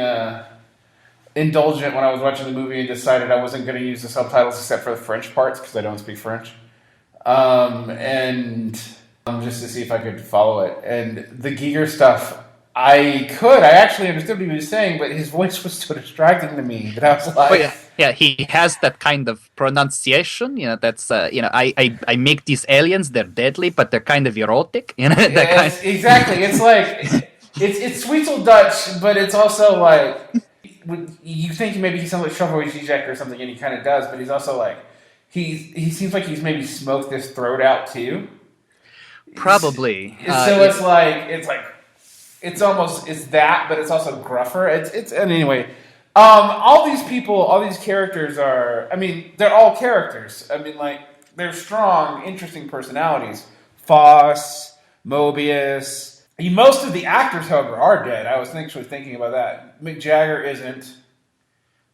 Speaker 1: indulgent when I was watching the movie and decided I wasn't going to use the subtitles except for the French parts because I don't speak French. And just to see if I could follow it. And the Giger stuff, I actually understood what he was saying, but his voice was so distracting to me that I was like...
Speaker 2: Oh, yeah, he has that kind of pronunciation, that's, I make these aliens, they're deadly, but they're kind of erotic,
Speaker 1: Exactly, it's like, it's sweet old Dutch, but it's also like... You think maybe he sounds like Shavoj Zizek or something, and he kind of does, but he's also like he seems like he's maybe smoked his throat out too.
Speaker 2: Probably.
Speaker 1: So it's that, but it's also gruffer. And anyway, all these people, all these characters are. I mean, they're all characters. I mean, like they're strong, interesting personalities. Foss, Mobius. Most of the actors, however, are dead. I was actually thinking about that. Mick Jagger isn't.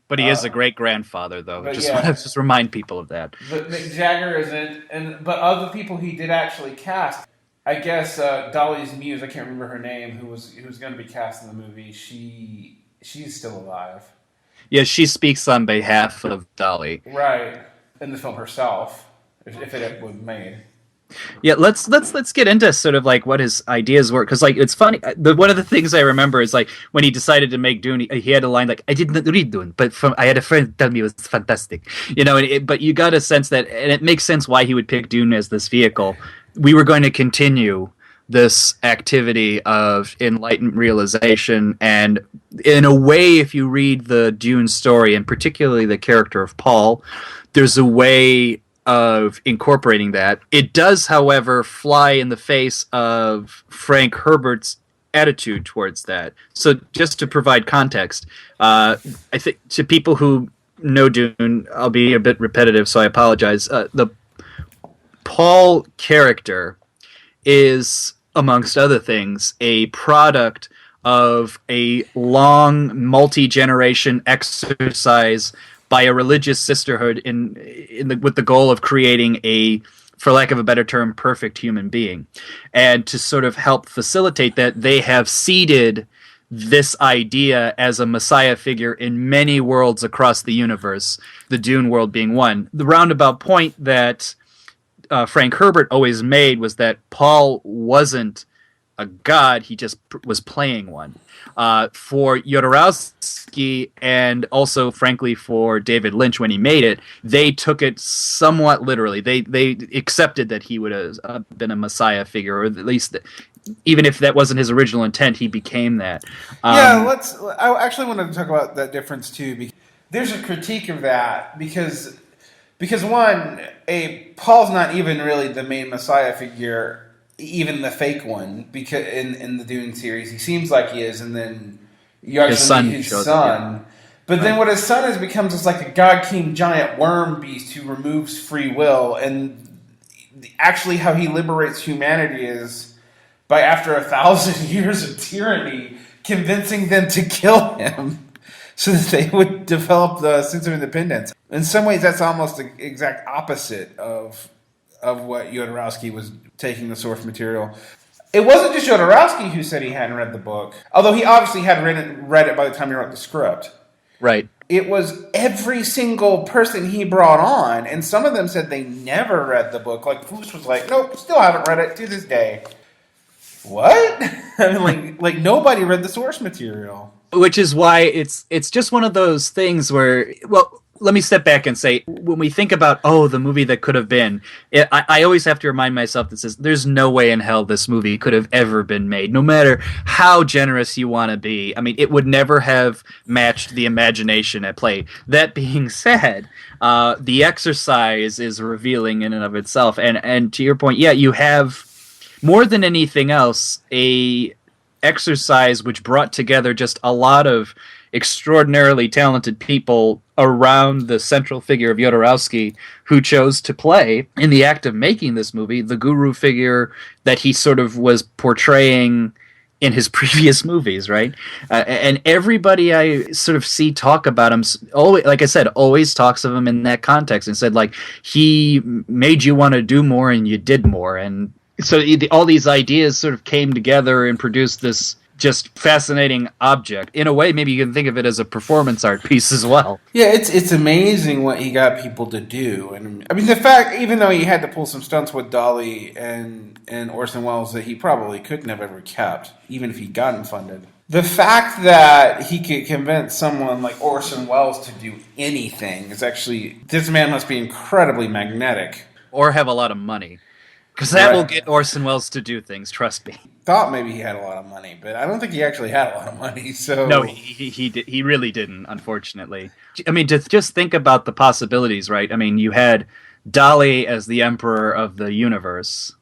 Speaker 2: But he is a great-grandfather, though. Want to just remind people of that.
Speaker 1: But Mick Jagger isn't. But other people he did actually cast. I guess Dolly's muse, I can't remember her name, who's going to be cast in the movie, she's still alive.
Speaker 2: Yeah, she speaks on behalf of Dolly.
Speaker 1: Right. In the film herself, if it was made.
Speaker 2: Yeah, let's get into sort of like what his ideas were, because like it's funny. One of the things I remember is like when he decided to make Dune, he had a line like, "I didn't read Dune, but I had a friend tell me it was fantastic," but you got a sense that, and it makes sense why he would pick Dune as this vehicle. We were going to continue this activity of enlightened realization, and in a way, if you read the Dune story, and particularly the character of Paul, there's a way of incorporating that. It does, however, fly in the face of Frank Herbert's attitude towards that. So just to provide context, I think to people who know Dune, I'll be a bit repetitive, so I apologize. The Paul character is, amongst other things, a product of a long multi-generation exercise by a religious sisterhood with the goal of creating a, for lack of a better term, perfect human being. And to sort of help facilitate that, they have seeded this idea as a messiah figure in many worlds across the universe, the Dune world being one. The roundabout point that Frank Herbert always made was that Paul wasn't a god, he just was playing one. For Jodorowsky, and also, frankly, for David Lynch when he made it, they took it somewhat literally. They accepted that he would have been a messiah figure, or at least, even if that wasn't his original intent, he became that.
Speaker 1: I actually wanted to talk about that difference, too. Because there's a critique of that, because one, Paul's not even really the main messiah figure, even the fake one, because in the Dune series, he seems like he is, and then you actually meet his son. But then what his son is becomes is like a God King giant worm beast who removes free will, and actually how he liberates humanity is by, after 1,000 years of tyranny, convincing them to kill him so that they would develop the sense of independence. In some ways, that's almost the exact opposite of what Jodorowsky was taking the source material. It wasn't just Jodorowsky who said he hadn't read the book, although he obviously had read it by the time he wrote the script.
Speaker 2: Right.
Speaker 1: It was every single person he brought on, and some of them said they never read the book. Like Foose was like, nope, still haven't read it to this day. What? I mean, like nobody read the source material.
Speaker 2: Which is why it's just one of those things where, well, let me step back and say, when we think about, the movie that could have been, I always have to remind myself that says, there's no way in hell this movie could have ever been made, no matter how generous you want to be. I mean, it would never have matched the imagination at play. That being said, The Exercise is revealing in and of itself. And to your point, yeah, you have, more than anything else, a exercise which brought together just a lot of extraordinarily talented people around the central figure of Jodorowsky, who chose to play, in the act of making this movie, the guru figure that he sort of was portraying in his previous movies, right? And everybody I sort of see talk about him, always, like I said, always talks of him in that context, and said, like, he made you want to do more and you did more. And so all these ideas sort of came together and produced this just fascinating object. In a way, maybe you can think of it as a performance art piece as well.
Speaker 1: Yeah, it's amazing what he got people to do. And I mean, the fact, even though he had to pull some stunts with Dolly and Orson Welles that he probably couldn't have ever kept, even if he'd gotten funded. The fact that he could convince someone like Orson Welles to do anything is actually, this man must be incredibly magnetic.
Speaker 2: Or have a lot of money. Because that will get Orson Welles to do things, trust me.
Speaker 1: Thought maybe he had a lot of money, but I don't think he actually had a lot of money. So
Speaker 2: no, he really didn't, unfortunately. I mean, to just think about the possibilities, right? I mean, you had Dolly as the Emperor of the Universe,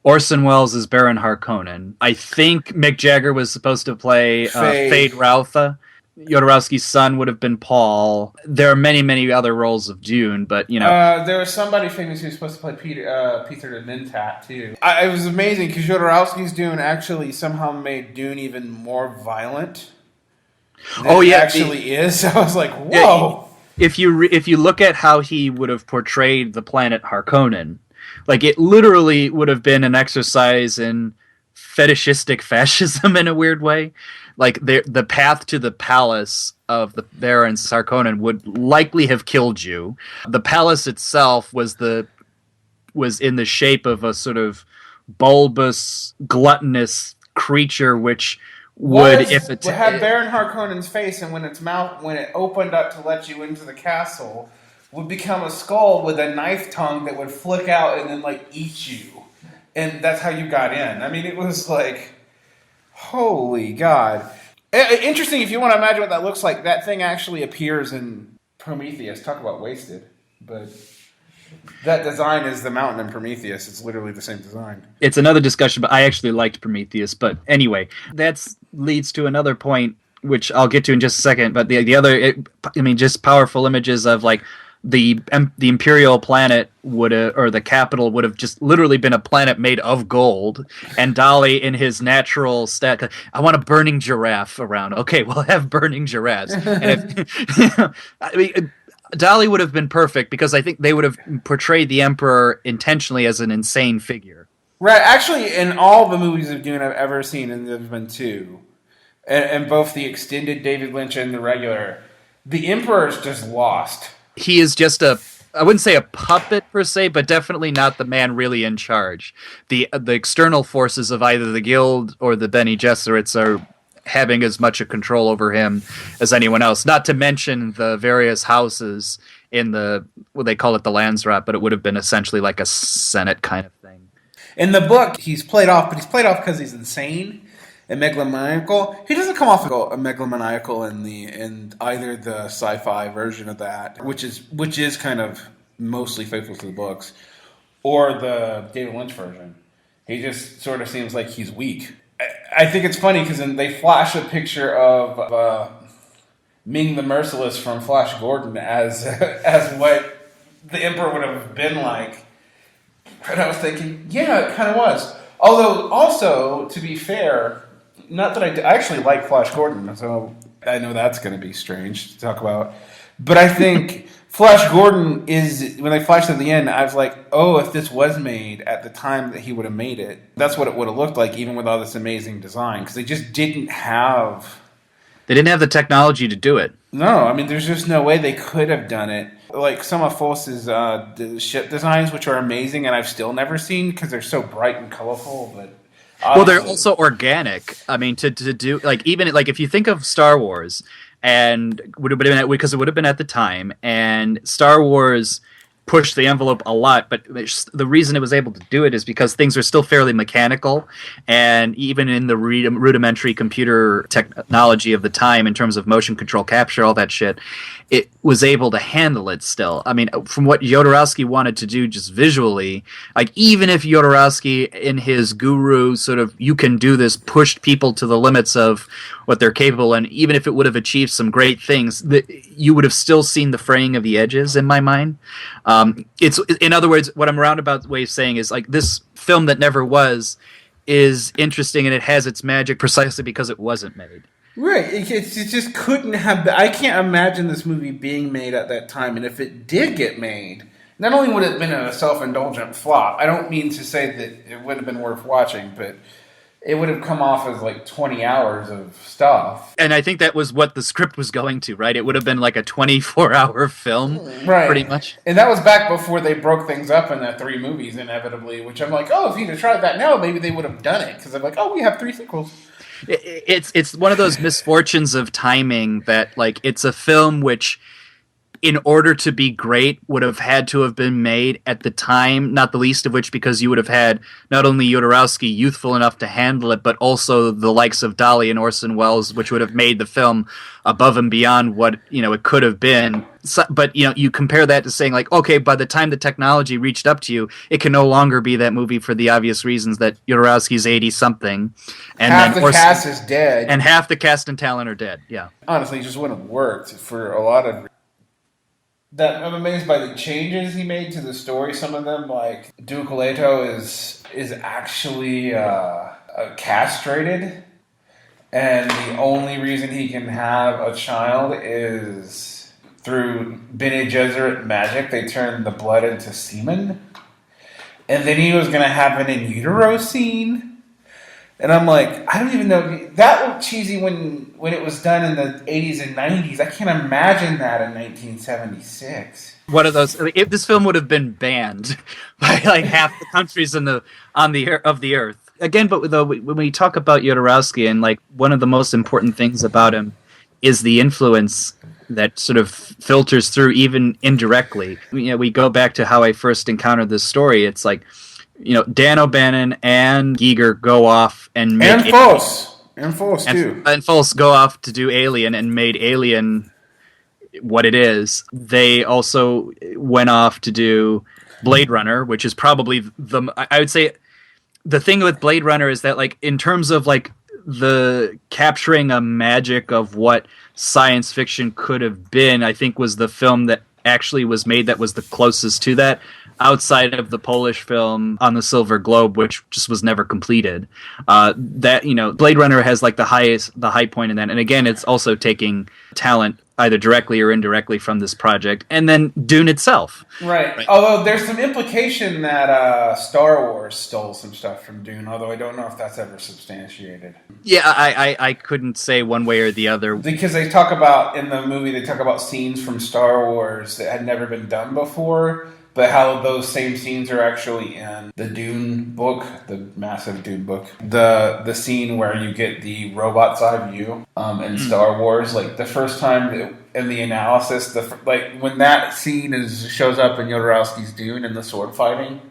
Speaker 2: Orson Welles as Baron Harkonnen. I think Mick Jagger was supposed to play Fade Rautha. Jodorowsky's son would have been Paul. There are many, many other roles of Dune, but, you know...
Speaker 1: there was somebody famous who was supposed to play Peter the Mentat, too. It was amazing, because Jodorowsky's Dune actually somehow made Dune even more violent than it actually is. I was like, whoa!
Speaker 2: If you look at how he would have portrayed the planet Harkonnen, like, it literally would have been an exercise in fetishistic fascism in a weird way. Like, the path to the palace of the Baron Harkonnen would likely have killed you. The palace itself was in the shape of a sort of bulbous, gluttonous creature, which would
Speaker 1: have Baron Harkonnen's face, and when it opened up to let you into the castle, would become a skull with a knife tongue that would flick out and then, like, eat you. And that's how you got in. I mean, it was like, holy God. Interesting, if you want to imagine what that looks like, that thing actually appears in Prometheus. Talk about wasted. But that design is the mountain in Prometheus. It's literally the same design.
Speaker 2: It's another discussion, but I actually liked Prometheus. But anyway, that leads to another point, which I'll get to in just a second. But the other, just powerful images of, like, the Imperial planet or the capital would have just literally been a planet made of gold, and Dolly in his natural stat. I want a burning giraffe around. Okay, we'll have burning giraffes. And Dolly would have been perfect, because I think they would have portrayed the Emperor intentionally as an insane figure.
Speaker 1: Right. Actually, in all the movies of Dune I've ever seen, and there's been two, and both the extended David Lynch and the regular, the Emperor's just lost.
Speaker 2: He is just I wouldn't say a puppet per se, but definitely not the man really in charge. The external forces of either the Guild or the Bene Gesserits are having as much a control over him as anyone else. Not to mention the various houses in they call it the Landsrat, but it would have been essentially like a Senate kind of thing.
Speaker 1: In the book, he's played off, but he's played off because he's insane and megalomaniacal. He doesn't come off a megalomaniacal in either the sci-fi version of that, which is kind of mostly faithful to the books, or the David Lynch version. He just sort of seems like he's weak. I think it's funny because they flash a picture of Ming the Merciless from Flash Gordon as what the Emperor would have been like. And I was thinking, yeah, it kind of was. Although, also, to be fair, not that I actually like Flash Gordon, so I know that's going to be strange to talk about. But I think Flash Gordon is, when they flashed at the end, I was like, oh, if this was made at the time that he would have made it, that's what it would have looked like, even with all this amazing design. Because they just didn't have...
Speaker 2: They didn't have the technology to do it.
Speaker 1: No, I mean, there's just no way they could have done it. Like some of Foss's ship designs, which are amazing, and I've still never seen because they're so bright and colorful, but...
Speaker 2: Well, they're also organic. I mean, to do, like, even, like, if you think of Star Wars and would have been because it would have been at the time, and Star Wars pushed the envelope a lot, but the reason it was able to do it is because things are still fairly mechanical, and even in the rudimentary computer technology of the time in terms of motion control capture, all that shit, it was able to handle it still. I mean, from what Jodorowsky wanted to do just visually, like even if Jodorowsky in his guru sort of you can do this pushed people to the limits of what they're capable, and even if it would have achieved some great things, you would have still seen the fraying of the edges in my mind. It's, in other words, what I'm roundabout way of saying is like this film that never was is interesting, and it has its magic precisely because it wasn't made.
Speaker 1: Right, it just couldn't have been. I can't imagine this movie being made at that time, and if it did get made, not only would it have been a self-indulgent flop, I don't mean to say that it would have been worth watching, but it would have come off as like 20 hours of stuff.
Speaker 2: And I think that was what the script was going to, right? It would have been like a 24-hour film,
Speaker 1: right?
Speaker 2: Pretty much.
Speaker 1: And that was back before they broke things up in the 3 movies, inevitably, which I'm like, oh, if he'd have tried that now, maybe they would have done it. Because I'm like, oh, we have 3 sequels.
Speaker 2: It's one of those misfortunes of timing that, like, it's a film which, in order to be great, would have had to have been made at the time, not the least of which because you would have had not only Jodorowsky youthful enough to handle it, but also the likes of Dali and Orson Welles, which would have made the film above and beyond what, it could have been. So, but, you compare that to saying, like, okay, by the time the technology reached up to you, it can no longer be that movie for the obvious reasons that Jodorowsky's 80-something. And
Speaker 1: half the cast is dead.
Speaker 2: And half the cast and talent are dead, yeah.
Speaker 1: Honestly, it just wouldn't have worked for a lot of... That I'm amazed by the changes he made to the story. Some of them, like Duke Leto, is actually castrated, and the only reason he can have a child is through Bene Gesserit magic. They turn the blood into semen, and then he was going to have an in utero scene. And I'm like, I don't even know. That looked cheesy when it was done in the 80s and 90s. I can't imagine that in 1976.
Speaker 2: One of those. If this film would have been banned by like half the countries of the earth. Again, but though when we talk about Jodorowsky, and like one of the most important things about him is the influence that sort of filters through even indirectly. We go back to how I first encountered this story. It's like, Dan O'Bannon and Giger go off and make...
Speaker 1: And Fosse, too.
Speaker 2: And Fosse go off to do Alien and made Alien what it is. They also went off to do Blade Runner, which is probably I would say the thing with Blade Runner is that, like, in terms of, like, the capturing a magic of what science fiction could have been, I think was the film that actually was made that was the closest to that, outside of the Polish film On the Silver Globe, which just was never completed. Blade Runner has like the high point in that. And again, it's also taking talent either directly or indirectly from this project. And then Dune itself.
Speaker 1: Right. Although there's some implication that Star Wars stole some stuff from Dune, although I don't know if that's ever substantiated.
Speaker 2: Yeah, I couldn't say one way or the other.
Speaker 1: Because they talk about, in the movie, they talk about scenes from Star Wars that had never been done before, but how those same scenes are actually in the Dune book, the massive Dune book. The scene where you get the robot's eye view in Star Wars, like the first time in the analysis, when that scene shows up in Jodorowsky's Dune and the sword fighting,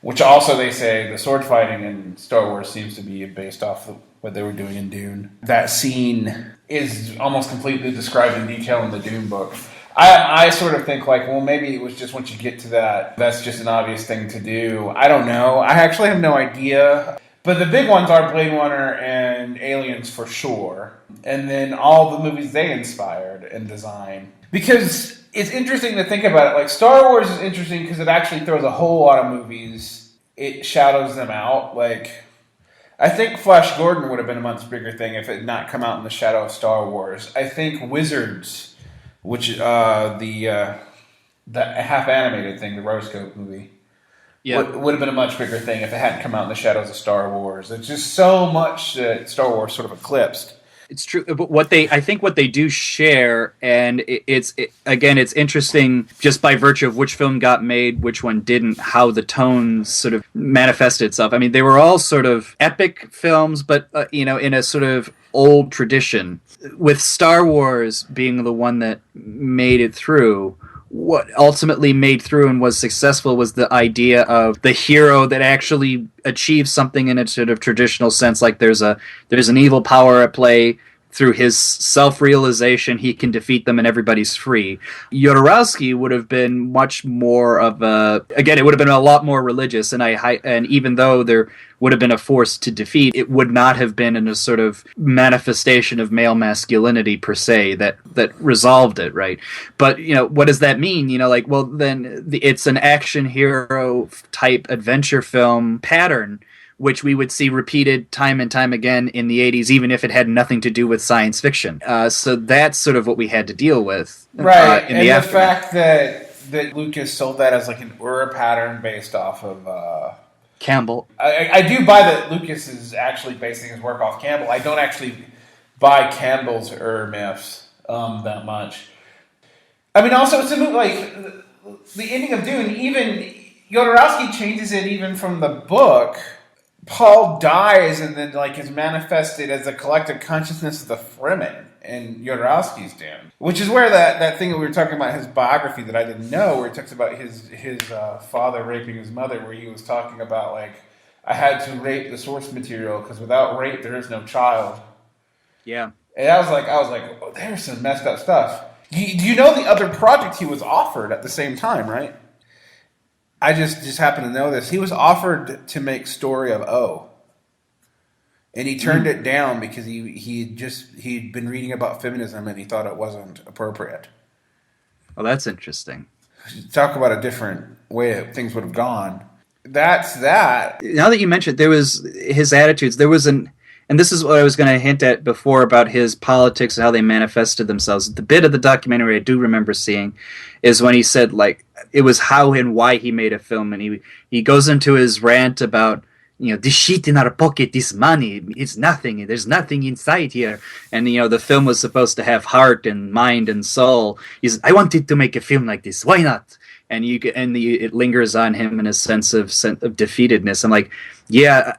Speaker 1: which also they say the sword fighting in Star Wars seems to be based off of what they were doing in Dune. That scene is almost completely described in detail in the Dune book. I sort of think like, well, maybe it was just once you get to that, that's just an obvious thing to do. I don't know. I actually have no idea. But the big ones are Blade Runner and Aliens for sure. And then all the movies they inspired and designed. Because it's interesting to think about it. Like, Star Wars is interesting because it actually throws a whole lot of movies. It shadows them out. Like, I think Flash Gordon would have been a much bigger thing if it had not come out in the shadow of Star Wars. I think Wizards, which the half animated thing, the Roscoe movie, would have been a much bigger thing if it hadn't come out in the shadows of Star Wars. It's just so much that Star Wars sort of eclipsed.
Speaker 2: It's true, but I think what they do share, and again, it's interesting just by virtue of which film got made, which one didn't, how the tone sort of manifested itself. I mean, they were all sort of epic films, but in a sort of old tradition. With Star Wars being the one that made it through, what ultimately made through and was successful was the idea of the hero that actually achieves something in a sort of traditional sense, like there's an evil power at play. Through his self-realization, he can defeat them and everybody's free. Jodorowsky would have been much more of again, it would have been a lot more religious, and even though there would have been a force to defeat, it would not have been in a sort of manifestation of male masculinity per se that resolved it, right? But, what does that mean? Well, then it's an action hero type adventure film pattern, which we would see repeated time and time again in the 80s, even if it had nothing to do with science fiction. So that's sort of what we had to deal with.
Speaker 1: Right,
Speaker 2: in
Speaker 1: and
Speaker 2: the
Speaker 1: fact that Lucas sold that as like an Ur pattern based off of...
Speaker 2: Campbell.
Speaker 1: I do buy that Lucas is actually basing his work off Campbell. I don't actually buy Campbell's Ur myths that much. I mean, also, it's a movie, like, the ending of Dune, even Jodorowsky changes it even from the book. Paul dies and then is manifested as a collective consciousness of the Fremen in Jodorowsky's Dune, which is where that thing that we were talking about, his biography that I didn't know, where he talks about his father raping his mother, where he was talking about I had to rape the source material because without rape there is no child.
Speaker 2: Yeah,
Speaker 1: and I was like, oh, there's some messed up stuff. Do you know the other project he was offered at the same time, right? I just happen to know this. He was offered to make Story of O. And he turned it down because he'd been reading about feminism and he thought it wasn't appropriate.
Speaker 2: Well, that's interesting.
Speaker 1: Talk about a different way things would have gone. That's that.
Speaker 2: Now that you mentioned, there was his attitudes. There was and this is what I was going to hint at before about his politics and how they manifested themselves. The bit of the documentary I do remember seeing is when he said, it was how and why he made a film, and he goes into his rant about, this shit in our pocket, this money, it's nothing. There's nothing inside here. And, the film was supposed to have heart and mind and soul. He's, I wanted to make a film like this. Why not? And it lingers on him in a sense of defeatedness. I'm like, yeah,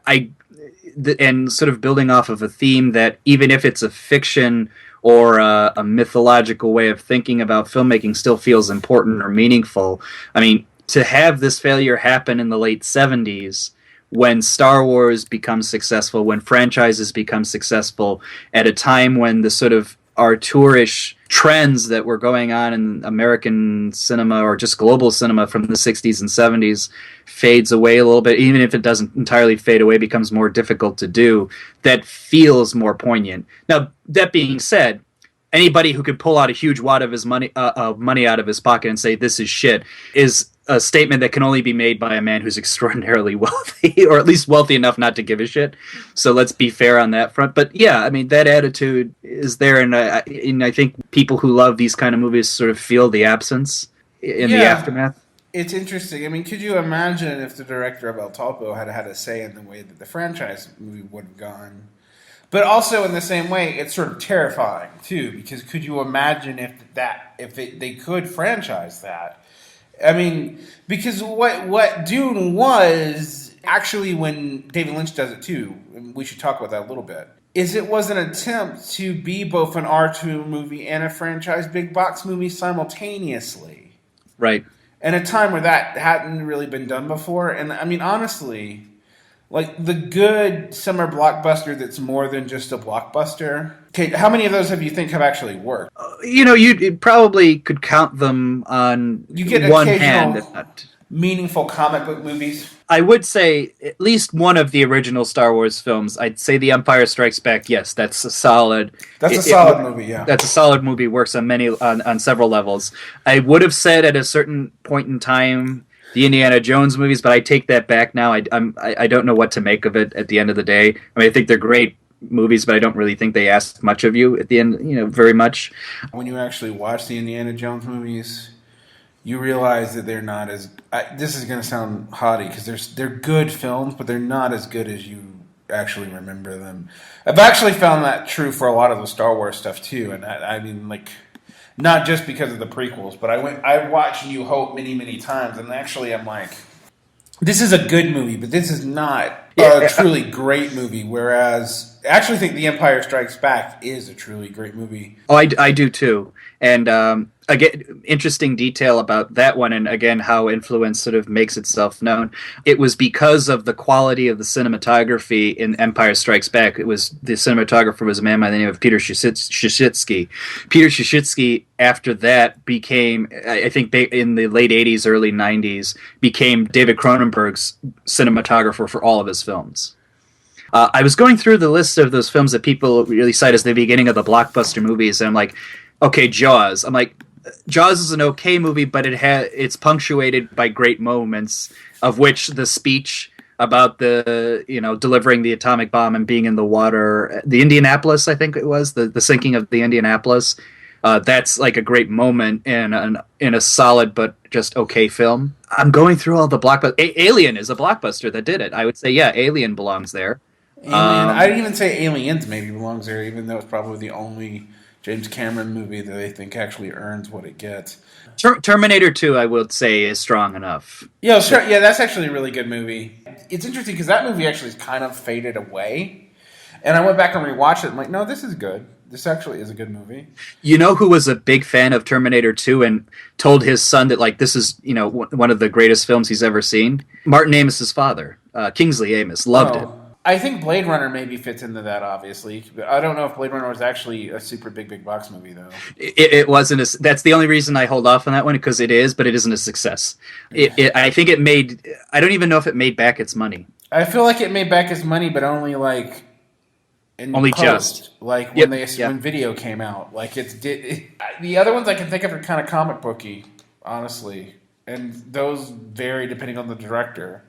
Speaker 2: and sort of building off of a theme that even if it's a fiction or a mythological way of thinking about filmmaking still feels important or meaningful. I mean, to have this failure happen in the late 70s when Star Wars becomes successful, when franchises become successful, at a time when the sort of auteurish trends that were going on in American cinema or just global cinema from the 60s and 70s fades away a little bit, even if it doesn't entirely fade away, becomes more difficult to do, that feels more poignant. Now, that being said, anybody who could pull out a huge wad of his money out of his pocket and say this is shit is a statement that can only be made by a man who's extraordinarily wealthy, or at least wealthy enough not to give a shit. So let's be fair on that front. But yeah, I mean, that attitude is there, and I think people who love these kind of movies sort of feel the absence in the aftermath.
Speaker 1: It's interesting. I mean, could you imagine if the director of El Topo had had a say in the way that the franchise movie would have gone? But also in the same way, it's sort of terrifying too, because could you imagine if they could franchise that? I mean, because what Dune was, actually when David Lynch does it too, and we should talk about that a little bit, is it was an attempt to be both an R2 movie and a franchise big box movie simultaneously.
Speaker 2: Right.
Speaker 1: In a time where that hadn't really been done before. And I mean, honestly, the good summer blockbuster that's more than just a blockbuster. Okay, how many of those have actually worked?
Speaker 2: You probably could count them on one hand. If not
Speaker 1: meaningful comic book movies.
Speaker 2: I would say at least one of the original Star Wars films. I'd say The Empire Strikes Back. Yes, that's a solid.
Speaker 1: That's a solid movie. Yeah,
Speaker 2: that's a solid movie. Works on several levels. I would have said at a certain point in time the Indiana Jones movies, but I take that back now. I don't know what to make of it at the end of the day. I mean, I think they're great movies, but I don't really think they ask much of you at the end, very much.
Speaker 1: When you actually watch the Indiana Jones movies, you realize that they're not as... this is going to sound haughty, because they're good films, but they're not as good as you actually remember them. I've actually found that true for a lot of the Star Wars stuff too, and I mean, like, not just because of the prequels, but I watched New Hope many times, and actually I'm like, this is a good movie, but this is not a truly great movie. Whereas I actually think The Empire Strikes Back is a truly great movie.
Speaker 2: Oh, I do too. And again, interesting detail about that one, and again, how influence sort of makes itself known. It was because of the quality of the cinematography in Empire Strikes Back. It was the cinematographer was a man by the name of Peter Shishitsky. Peter Shishitsky, after that, became, I think, in the late '80s, early '90s, became David Cronenberg's cinematographer for all of his films. I was going through the list of those films that people really cite as the beginning of the blockbuster movies, and I'm like, okay, Jaws. I'm like, Jaws is an okay movie, but it's punctuated by great moments, of which the speech about the, delivering the atomic bomb and being in the water, the Indianapolis, I think it was, the sinking of the Indianapolis. That's like a great moment in a solid but just okay film. I'm going through all the blockbusters. Alien is a blockbuster that did it. I would say, yeah, Alien belongs there.
Speaker 1: Alien. I'd even say Aliens maybe belongs there, even though it's probably the only James Cameron movie that I think actually earns what it gets.
Speaker 2: Terminator 2, I would say, is strong enough.
Speaker 1: Yeah, sure. Yeah, that's actually a really good movie. It's interesting because that movie actually kind of faded away. And I went back and rewatched it. I'm like, no, this is good. This actually is a good movie.
Speaker 2: You know who was a big fan of Terminator 2 and told his son that, like, this is, one of the greatest films he's ever seen? Martin Amos's father, Kingsley Amos, loved it.
Speaker 1: I think Blade Runner maybe fits into that, obviously. But I don't know if Blade Runner was actually a super big box movie, though.
Speaker 2: It wasn't. That's the only reason I hold off on that one, because it is, but it isn't a success. I think it made. I don't even know if it made back its money.
Speaker 1: I feel like it made back its money, but only like in
Speaker 2: only
Speaker 1: post,
Speaker 2: just
Speaker 1: like when when video came out. Like the other ones I can think of are kind of comic booky, honestly, and those vary depending on the director.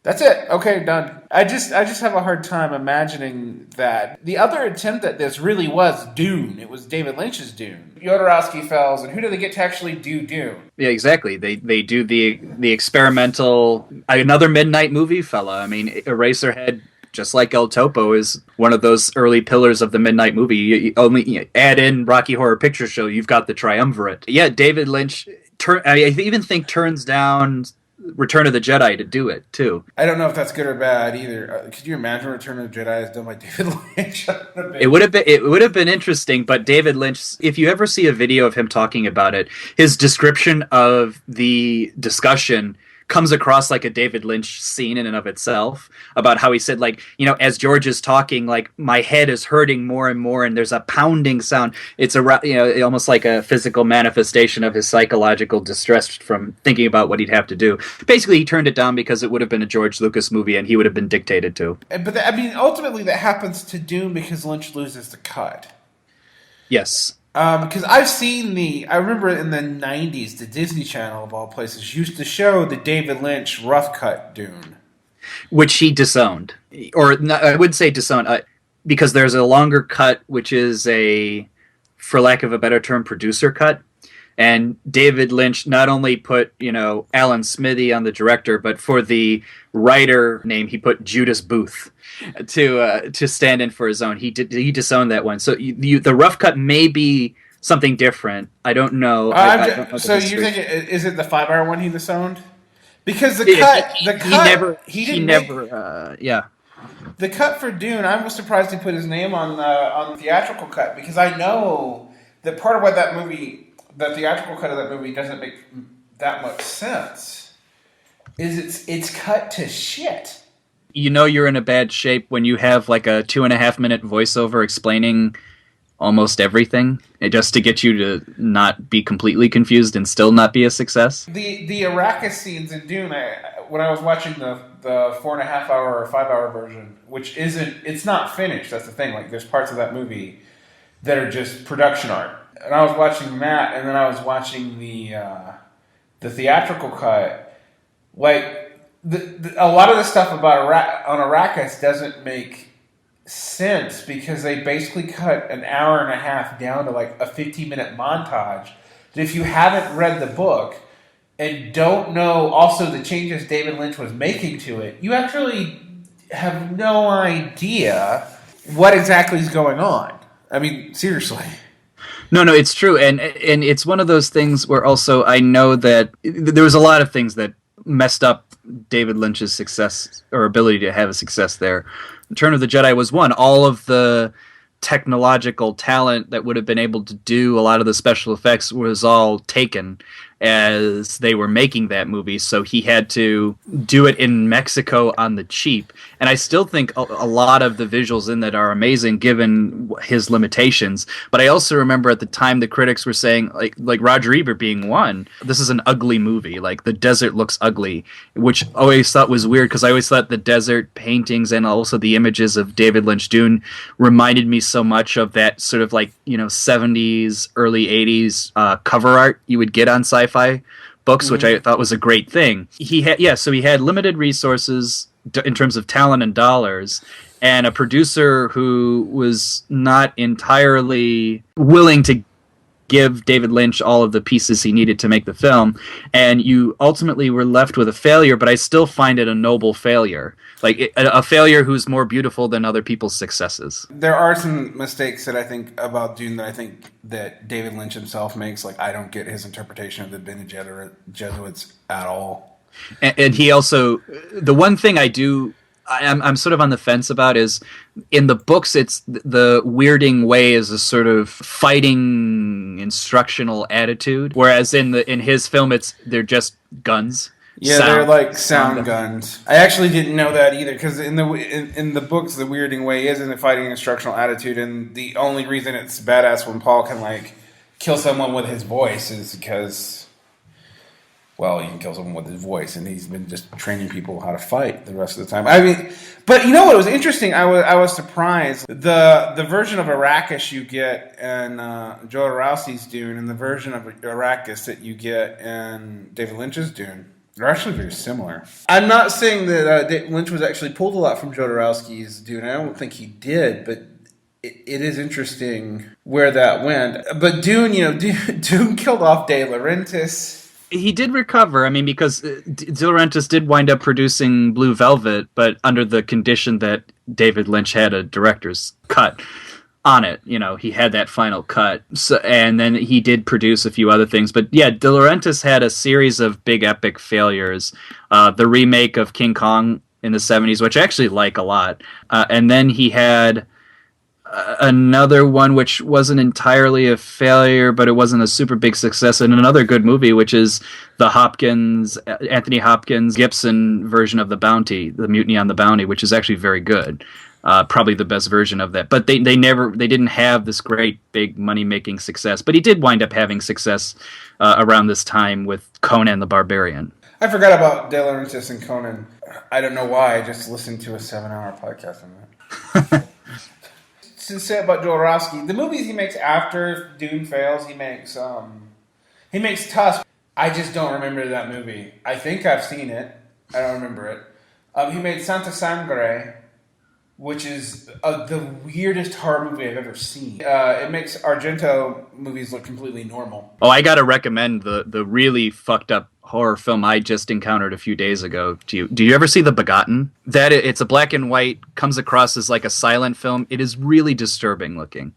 Speaker 1: That's it. Okay, done. I just have a hard time imagining that. The other attempt at this really was Dune. It was David Lynch's Dune. Jodorowsky fails, and who do they get to actually do Dune?
Speaker 2: Yeah, exactly. They do the experimental, another midnight movie fella. I mean, Eraserhead, just like El Topo, is one of those early pillars of the midnight movie. You only add in Rocky Horror Picture Show, you've got the triumvirate. Yeah, David Lynch, I even think turns down Return of the Jedi to do it too.
Speaker 1: I don't know if that's good or bad either. Could you imagine Return of the Jedi is done by David Lynch?
Speaker 2: It would have been interesting, but David Lynch, if you ever see a video of him talking about it, his description of the discussion comes across like a David Lynch scene in and of itself, about how he said, like, as George is talking, like, my head is hurting more and more, and there's a pounding sound. It's almost like a physical manifestation of his psychological distress from thinking about what he'd have to do. Basically, he turned it down because it would have been a George Lucas movie, and he would have been dictated to.
Speaker 1: But ultimately, that happens to Dune because Lynch loses the cut.
Speaker 2: Yes.
Speaker 1: Because I've seen I remember in the 90s, the Disney Channel, of all places, used to show the David Lynch rough cut Dune.
Speaker 2: Which he disowned. Or, I wouldn't say disowned, because there's a longer cut, which is for lack of a better term, producer cut. And David Lynch not only put, Alan Smithy on the director, but for the writer name, he put Judas Booth to stand in for his own. He disowned that one. So the rough cut may be something different. I don't know.
Speaker 1: So you think is it the 5-hour one he disowned? Because the cut for Dune, I was surprised he put his name on the theatrical cut, because I know that part of what the theatrical cut of that movie doesn't make that much sense is it's cut to shit.
Speaker 2: You're in a bad shape when you have like a 2.5-minute voiceover explaining almost everything, just to get you to not be completely confused and still not be a success.
Speaker 1: The Arrakis scenes in Dune, when I was watching the 4.5-hour or 5-hour version, which it's not finished, that's the thing. Like, there's parts of that movie that are just production art. And I was watching that, and then I was watching the theatrical cut. Like, a lot of the stuff about on Arrakis doesn't make sense, because they basically cut an hour and a half down to like a 15-minute montage. That if you haven't read the book and don't know also the changes David Lynch was making to it, you actually have no idea what exactly is going on. I mean, seriously.
Speaker 2: No, it's true, and it's one of those things where also I know that there was a lot of things that messed up David Lynch's success or ability to have a success there. Return of the Jedi was one. All of the technological talent that would have been able to do a lot of the special effects was all taken as they were making that movie, so he had to do it in Mexico on the cheap. And I still think a lot of the visuals in that are amazing given his limitations. But I also remember at the time the critics were saying, like Roger Ebert being one, this is an ugly movie. Like, the desert looks ugly, which I always thought was weird because I always thought the desert paintings and also the images of David Lynch Dune reminded me so much of that sort of 70s, early 80s cover art you would get on sci-fi books, which I thought was a great thing. He had limited resources in terms of talent and dollars, and a producer who was not entirely willing to give David Lynch all of the pieces he needed to make the film, and you ultimately were left with a failure, but I still find it a noble failure. A failure who's more beautiful than other people's successes.
Speaker 1: There are some mistakes that I think about Dune that I think that David Lynch himself makes. Like, I don't get his interpretation of the Bene Gesserits at all.
Speaker 2: And he also, the one thing I'm sort of on the fence about is in the books, it's the weirding way is a sort of fighting instructional attitude, whereas in his film they're just guns.
Speaker 1: Yeah, they're like sound guns. I actually didn't know that either, because in the books, the weirding way is in the fighting instructional attitude, and the only reason it's badass when Paul can kill someone with his voice is because, well, he can kill someone with his voice, and he's been just training people how to fight the rest of the time. I mean, but you know what was interesting? I was surprised. The version of Arrakis you get in Jodorowsky's Dune and the version of Arrakis that you get in David Lynch's Dune, they're actually very similar. I'm not saying that Lynch was actually pulled a lot from Jodorowsky's Dune. I don't think he did, but it is interesting where that went. But Dune, Dune killed off De Laurentiis.
Speaker 2: He did recover, because De Laurentiis did wind up producing Blue Velvet, but under the condition that David Lynch had a director's cut on it. He had that final cut. So, and then he did produce a few other things. But yeah, De Laurentiis had a series of big epic failures. The remake of King Kong in the 70s, which I actually like a lot. And then he had another one which wasn't entirely a failure, but it wasn't a super big success, and another good movie, which is the Anthony Hopkins Gibson version of The Bounty, The Mutiny on the Bounty, which is actually very good. Probably the best version of that. But they didn't have this great big money-making success. But he did wind up having success around this time with Conan the Barbarian.
Speaker 1: I forgot about De Laurentiis and Conan. I don't know why. I just listened to a 7-hour podcast on that. To say about Jodorowsky, the movies he makes after Dune fails, he makes Tusk. I just don't remember that movie. I think I've seen it. I don't remember it. He made Santa Sangre, which is the weirdest horror movie I've ever seen. It makes Argento movies look completely normal.
Speaker 2: Oh, I gotta recommend the really fucked up horror film I just encountered a few days ago to you. Do you ever see The Begotten? It's a black and white, comes across as like a silent film. It is really disturbing looking.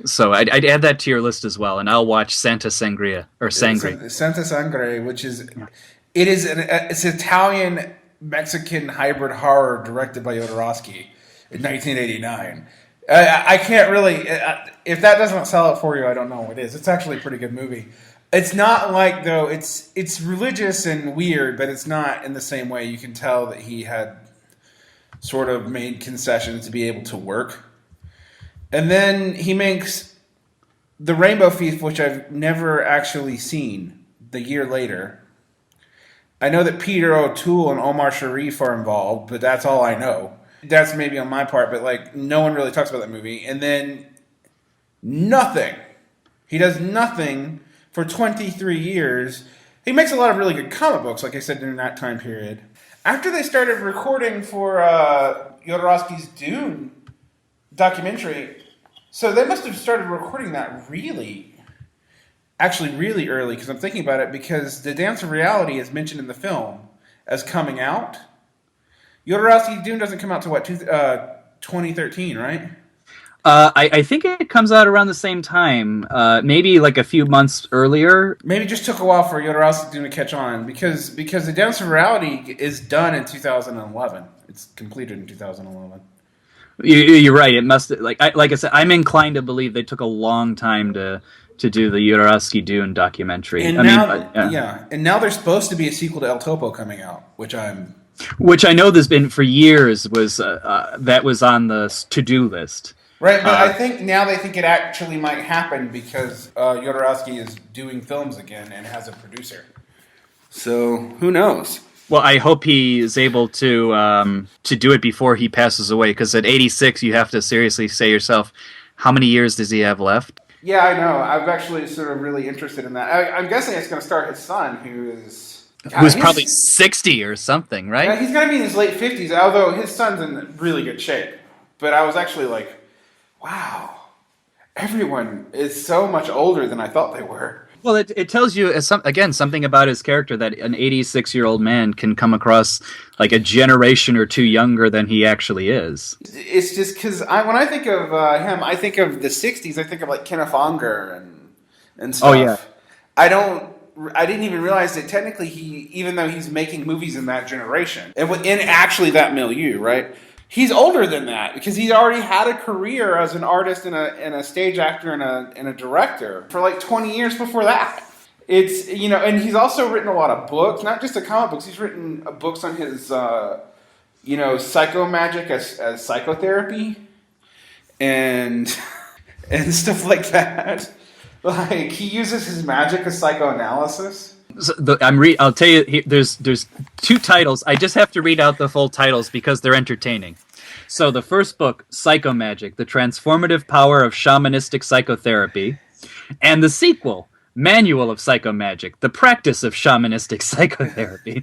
Speaker 2: So I'd add that to your list as well, and I'll watch Santa Sangria or Sangre.
Speaker 1: Santa Sangre, which is it's Italian Mexican hybrid horror directed by Jodorowsky in 1989. I can't really, if that doesn't sell it for you, I don't know what it is. It's actually a pretty good movie. It's not like, though, it's religious and weird, but it's not in the same way. You can tell that he had sort of made concessions to be able to work. And then he makes The Rainbow Thief, which I've never actually seen, the year later. I know that Peter O'Toole and Omar Sharif are involved, but that's all I know. That's maybe on my part, but no one really talks about that movie. And then nothing. He does nothing for 23 years. He makes a lot of really good comic books, like I said, during that time period. After they started recording for Jodorowsky's Dune documentary, so they must have started recording that really early, because I'm thinking about it, because The Dance of Reality is mentioned in the film as coming out. Jodorowsky Dune doesn't come out to what 2013, right?
Speaker 2: I think it comes out around the same time, maybe like a few months earlier.
Speaker 1: Maybe it just took a while for Jodorowsky Dune to catch on because The Dance of Reality is done in 2011. It's completed in 2011.
Speaker 2: You're right. It must like I said. I'm inclined to believe they took a long time to do the Jodorowsky Dune documentary.
Speaker 1: And and now there's supposed to be a sequel to El Topo coming out,
Speaker 2: which I know there's been for years was that was on the to-do list.
Speaker 1: Right, but I think now they think it actually might happen because Jodorowsky is doing films again and has a producer. So who knows?
Speaker 2: Well, I hope he is able to do it before he passes away. Because at 86, you have to seriously say yourself, how many years does he have left?
Speaker 1: Yeah, I know. I'm actually sort of really interested in that. I'm guessing it's going to start his son, who's
Speaker 2: probably 60 or something, right?
Speaker 1: Yeah, he's going to be in his late 50s, although his son's in really good shape. But I was actually like, wow, everyone is so much older than I thought they were.
Speaker 2: Well, it tells you, something about his character that an 86-year-old man can come across like a generation or two younger than he actually is.
Speaker 1: It's just because when I think of him, I think of the 60s, I think of like Kenneth Anger and stuff.
Speaker 2: Oh, yeah.
Speaker 1: I didn't even realize that technically even though he's making movies in that generation, and in actually that milieu, right? He's older than that because he's already had a career as an artist and a stage actor and a director for like 20 years before that. It's, and he's also written a lot of books, not just the comic books. He's written books on his, psychomagic as psychotherapy and stuff like that. Like he uses his magic as psychoanalysis.
Speaker 2: So I'll tell you. There's two titles. I just have to read out the full titles because they're entertaining. So the first book, Psychomagic: The Transformative Power of Shamanistic Psychotherapy, and the sequel, Manual of Psychomagic: The Practice of Shamanistic Psychotherapy.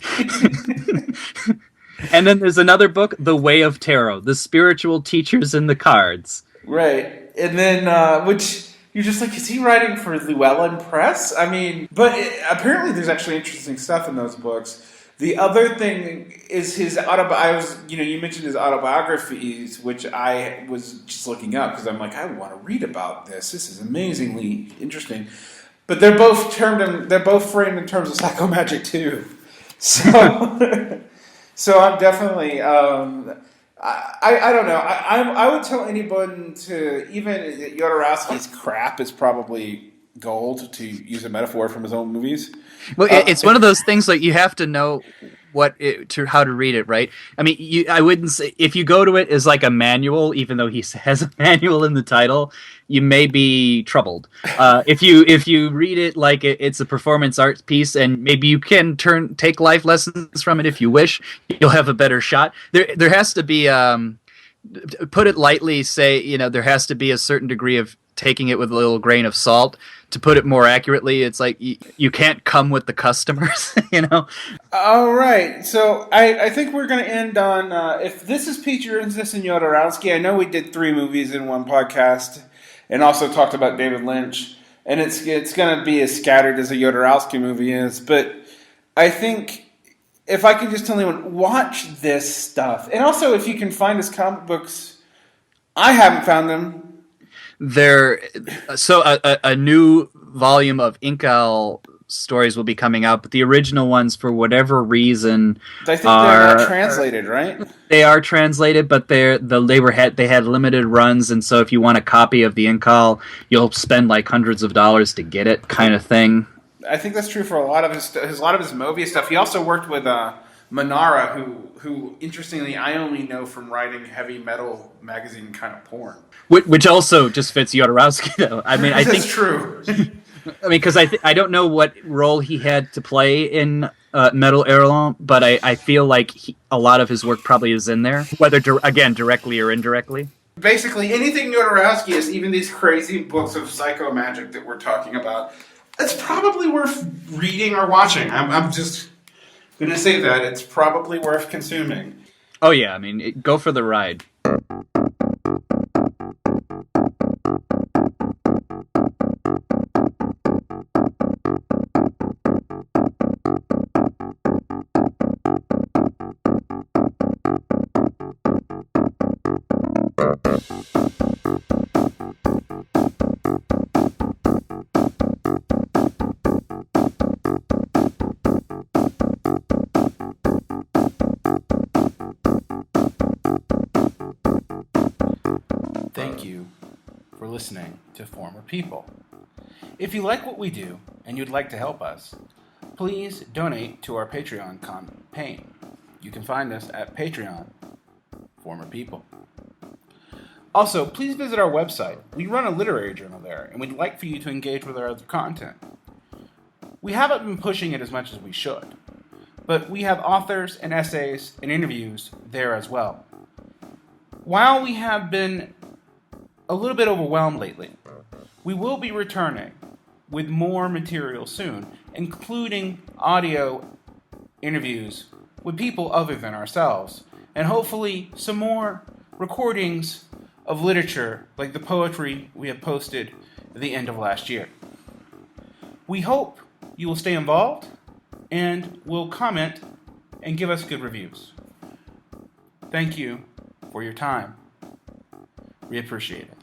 Speaker 2: And then there's another book, The Way of Tarot: The Spiritual Teachers in the Cards.
Speaker 1: Right, and then which. You're just like, is he writing for Llewellyn Press? I mean, but apparently there's actually interesting stuff in those books. The other thing is his you mentioned his autobiographies, which I was just looking up because I'm like, I want to read about this. This is amazingly interesting. But they're both framed in terms of psychomagic too. So, so I'm definitely. I don't know. I would tell anyone to, even Jodorowsky's crap is probably gold, to use a metaphor from his own movies.
Speaker 2: Well, it's one of those things like you have to know how to read it, right? I mean, I wouldn't say if you go to it as like a manual, even though he has a manual in the title, you may be troubled. If you read it like it's a performance art piece, and maybe you can take life lessons from it if you wish, you'll have a better shot. There has to be, put it lightly, there has to be a certain degree of taking it with a little grain of salt. To put it more accurately, it's like you can't come with the customers,
Speaker 1: All right, so I think we're going to end on, if this is Peter and this and Jodorowsky, I know we did 3 movies in one podcast, and also talked about David Lynch, and it's going to be as scattered as a Jodorowsky movie is, but I think if I could just tell anyone, watch this stuff. And also, if you can find his comic books, I haven't found them.
Speaker 2: A new volume of Inkal stories will be coming out, but the original ones, for whatever reason,
Speaker 1: I think they're not translated, right?
Speaker 2: They are translated, but they had limited runs, and so if you want a copy of the Inkal, you'll spend like hundreds of dollars to get it, kind of thing.
Speaker 1: I think that's true for a lot of his Mobius stuff. He also worked with Manara, who interestingly I only know from writing heavy metal magazine kind of porn.
Speaker 2: Which also just fits Jodorowsky, though. I mean, I think
Speaker 1: that's true.
Speaker 2: I mean, because I don't know what role he had to play in Metal Hurlant, but I feel like a lot of his work probably is in there, whether directly or indirectly.
Speaker 1: Basically, anything Jodorowsky is, even these crazy books of psychomagic that we're talking about, it's probably worth reading or watching. I'm just going to say that it's probably worth consuming.
Speaker 2: Oh yeah, I mean, go for the ride.
Speaker 1: people. If you like what we do and you'd like to help us, please donate to our Patreon campaign. You can find us at Patreon, Former People. Also, please visit our website. We run a literary journal there, and we'd like for you to engage with our other content. We haven't been pushing it as much as we should, but we have authors and essays and interviews there as well. While we have been a little bit overwhelmed lately, we will be returning with more material soon, including audio interviews with people other than ourselves, and hopefully some more recordings of literature like the poetry we have posted at the end of last year. We hope you will stay involved and will comment and give us good reviews. Thank you for your time. We appreciate it.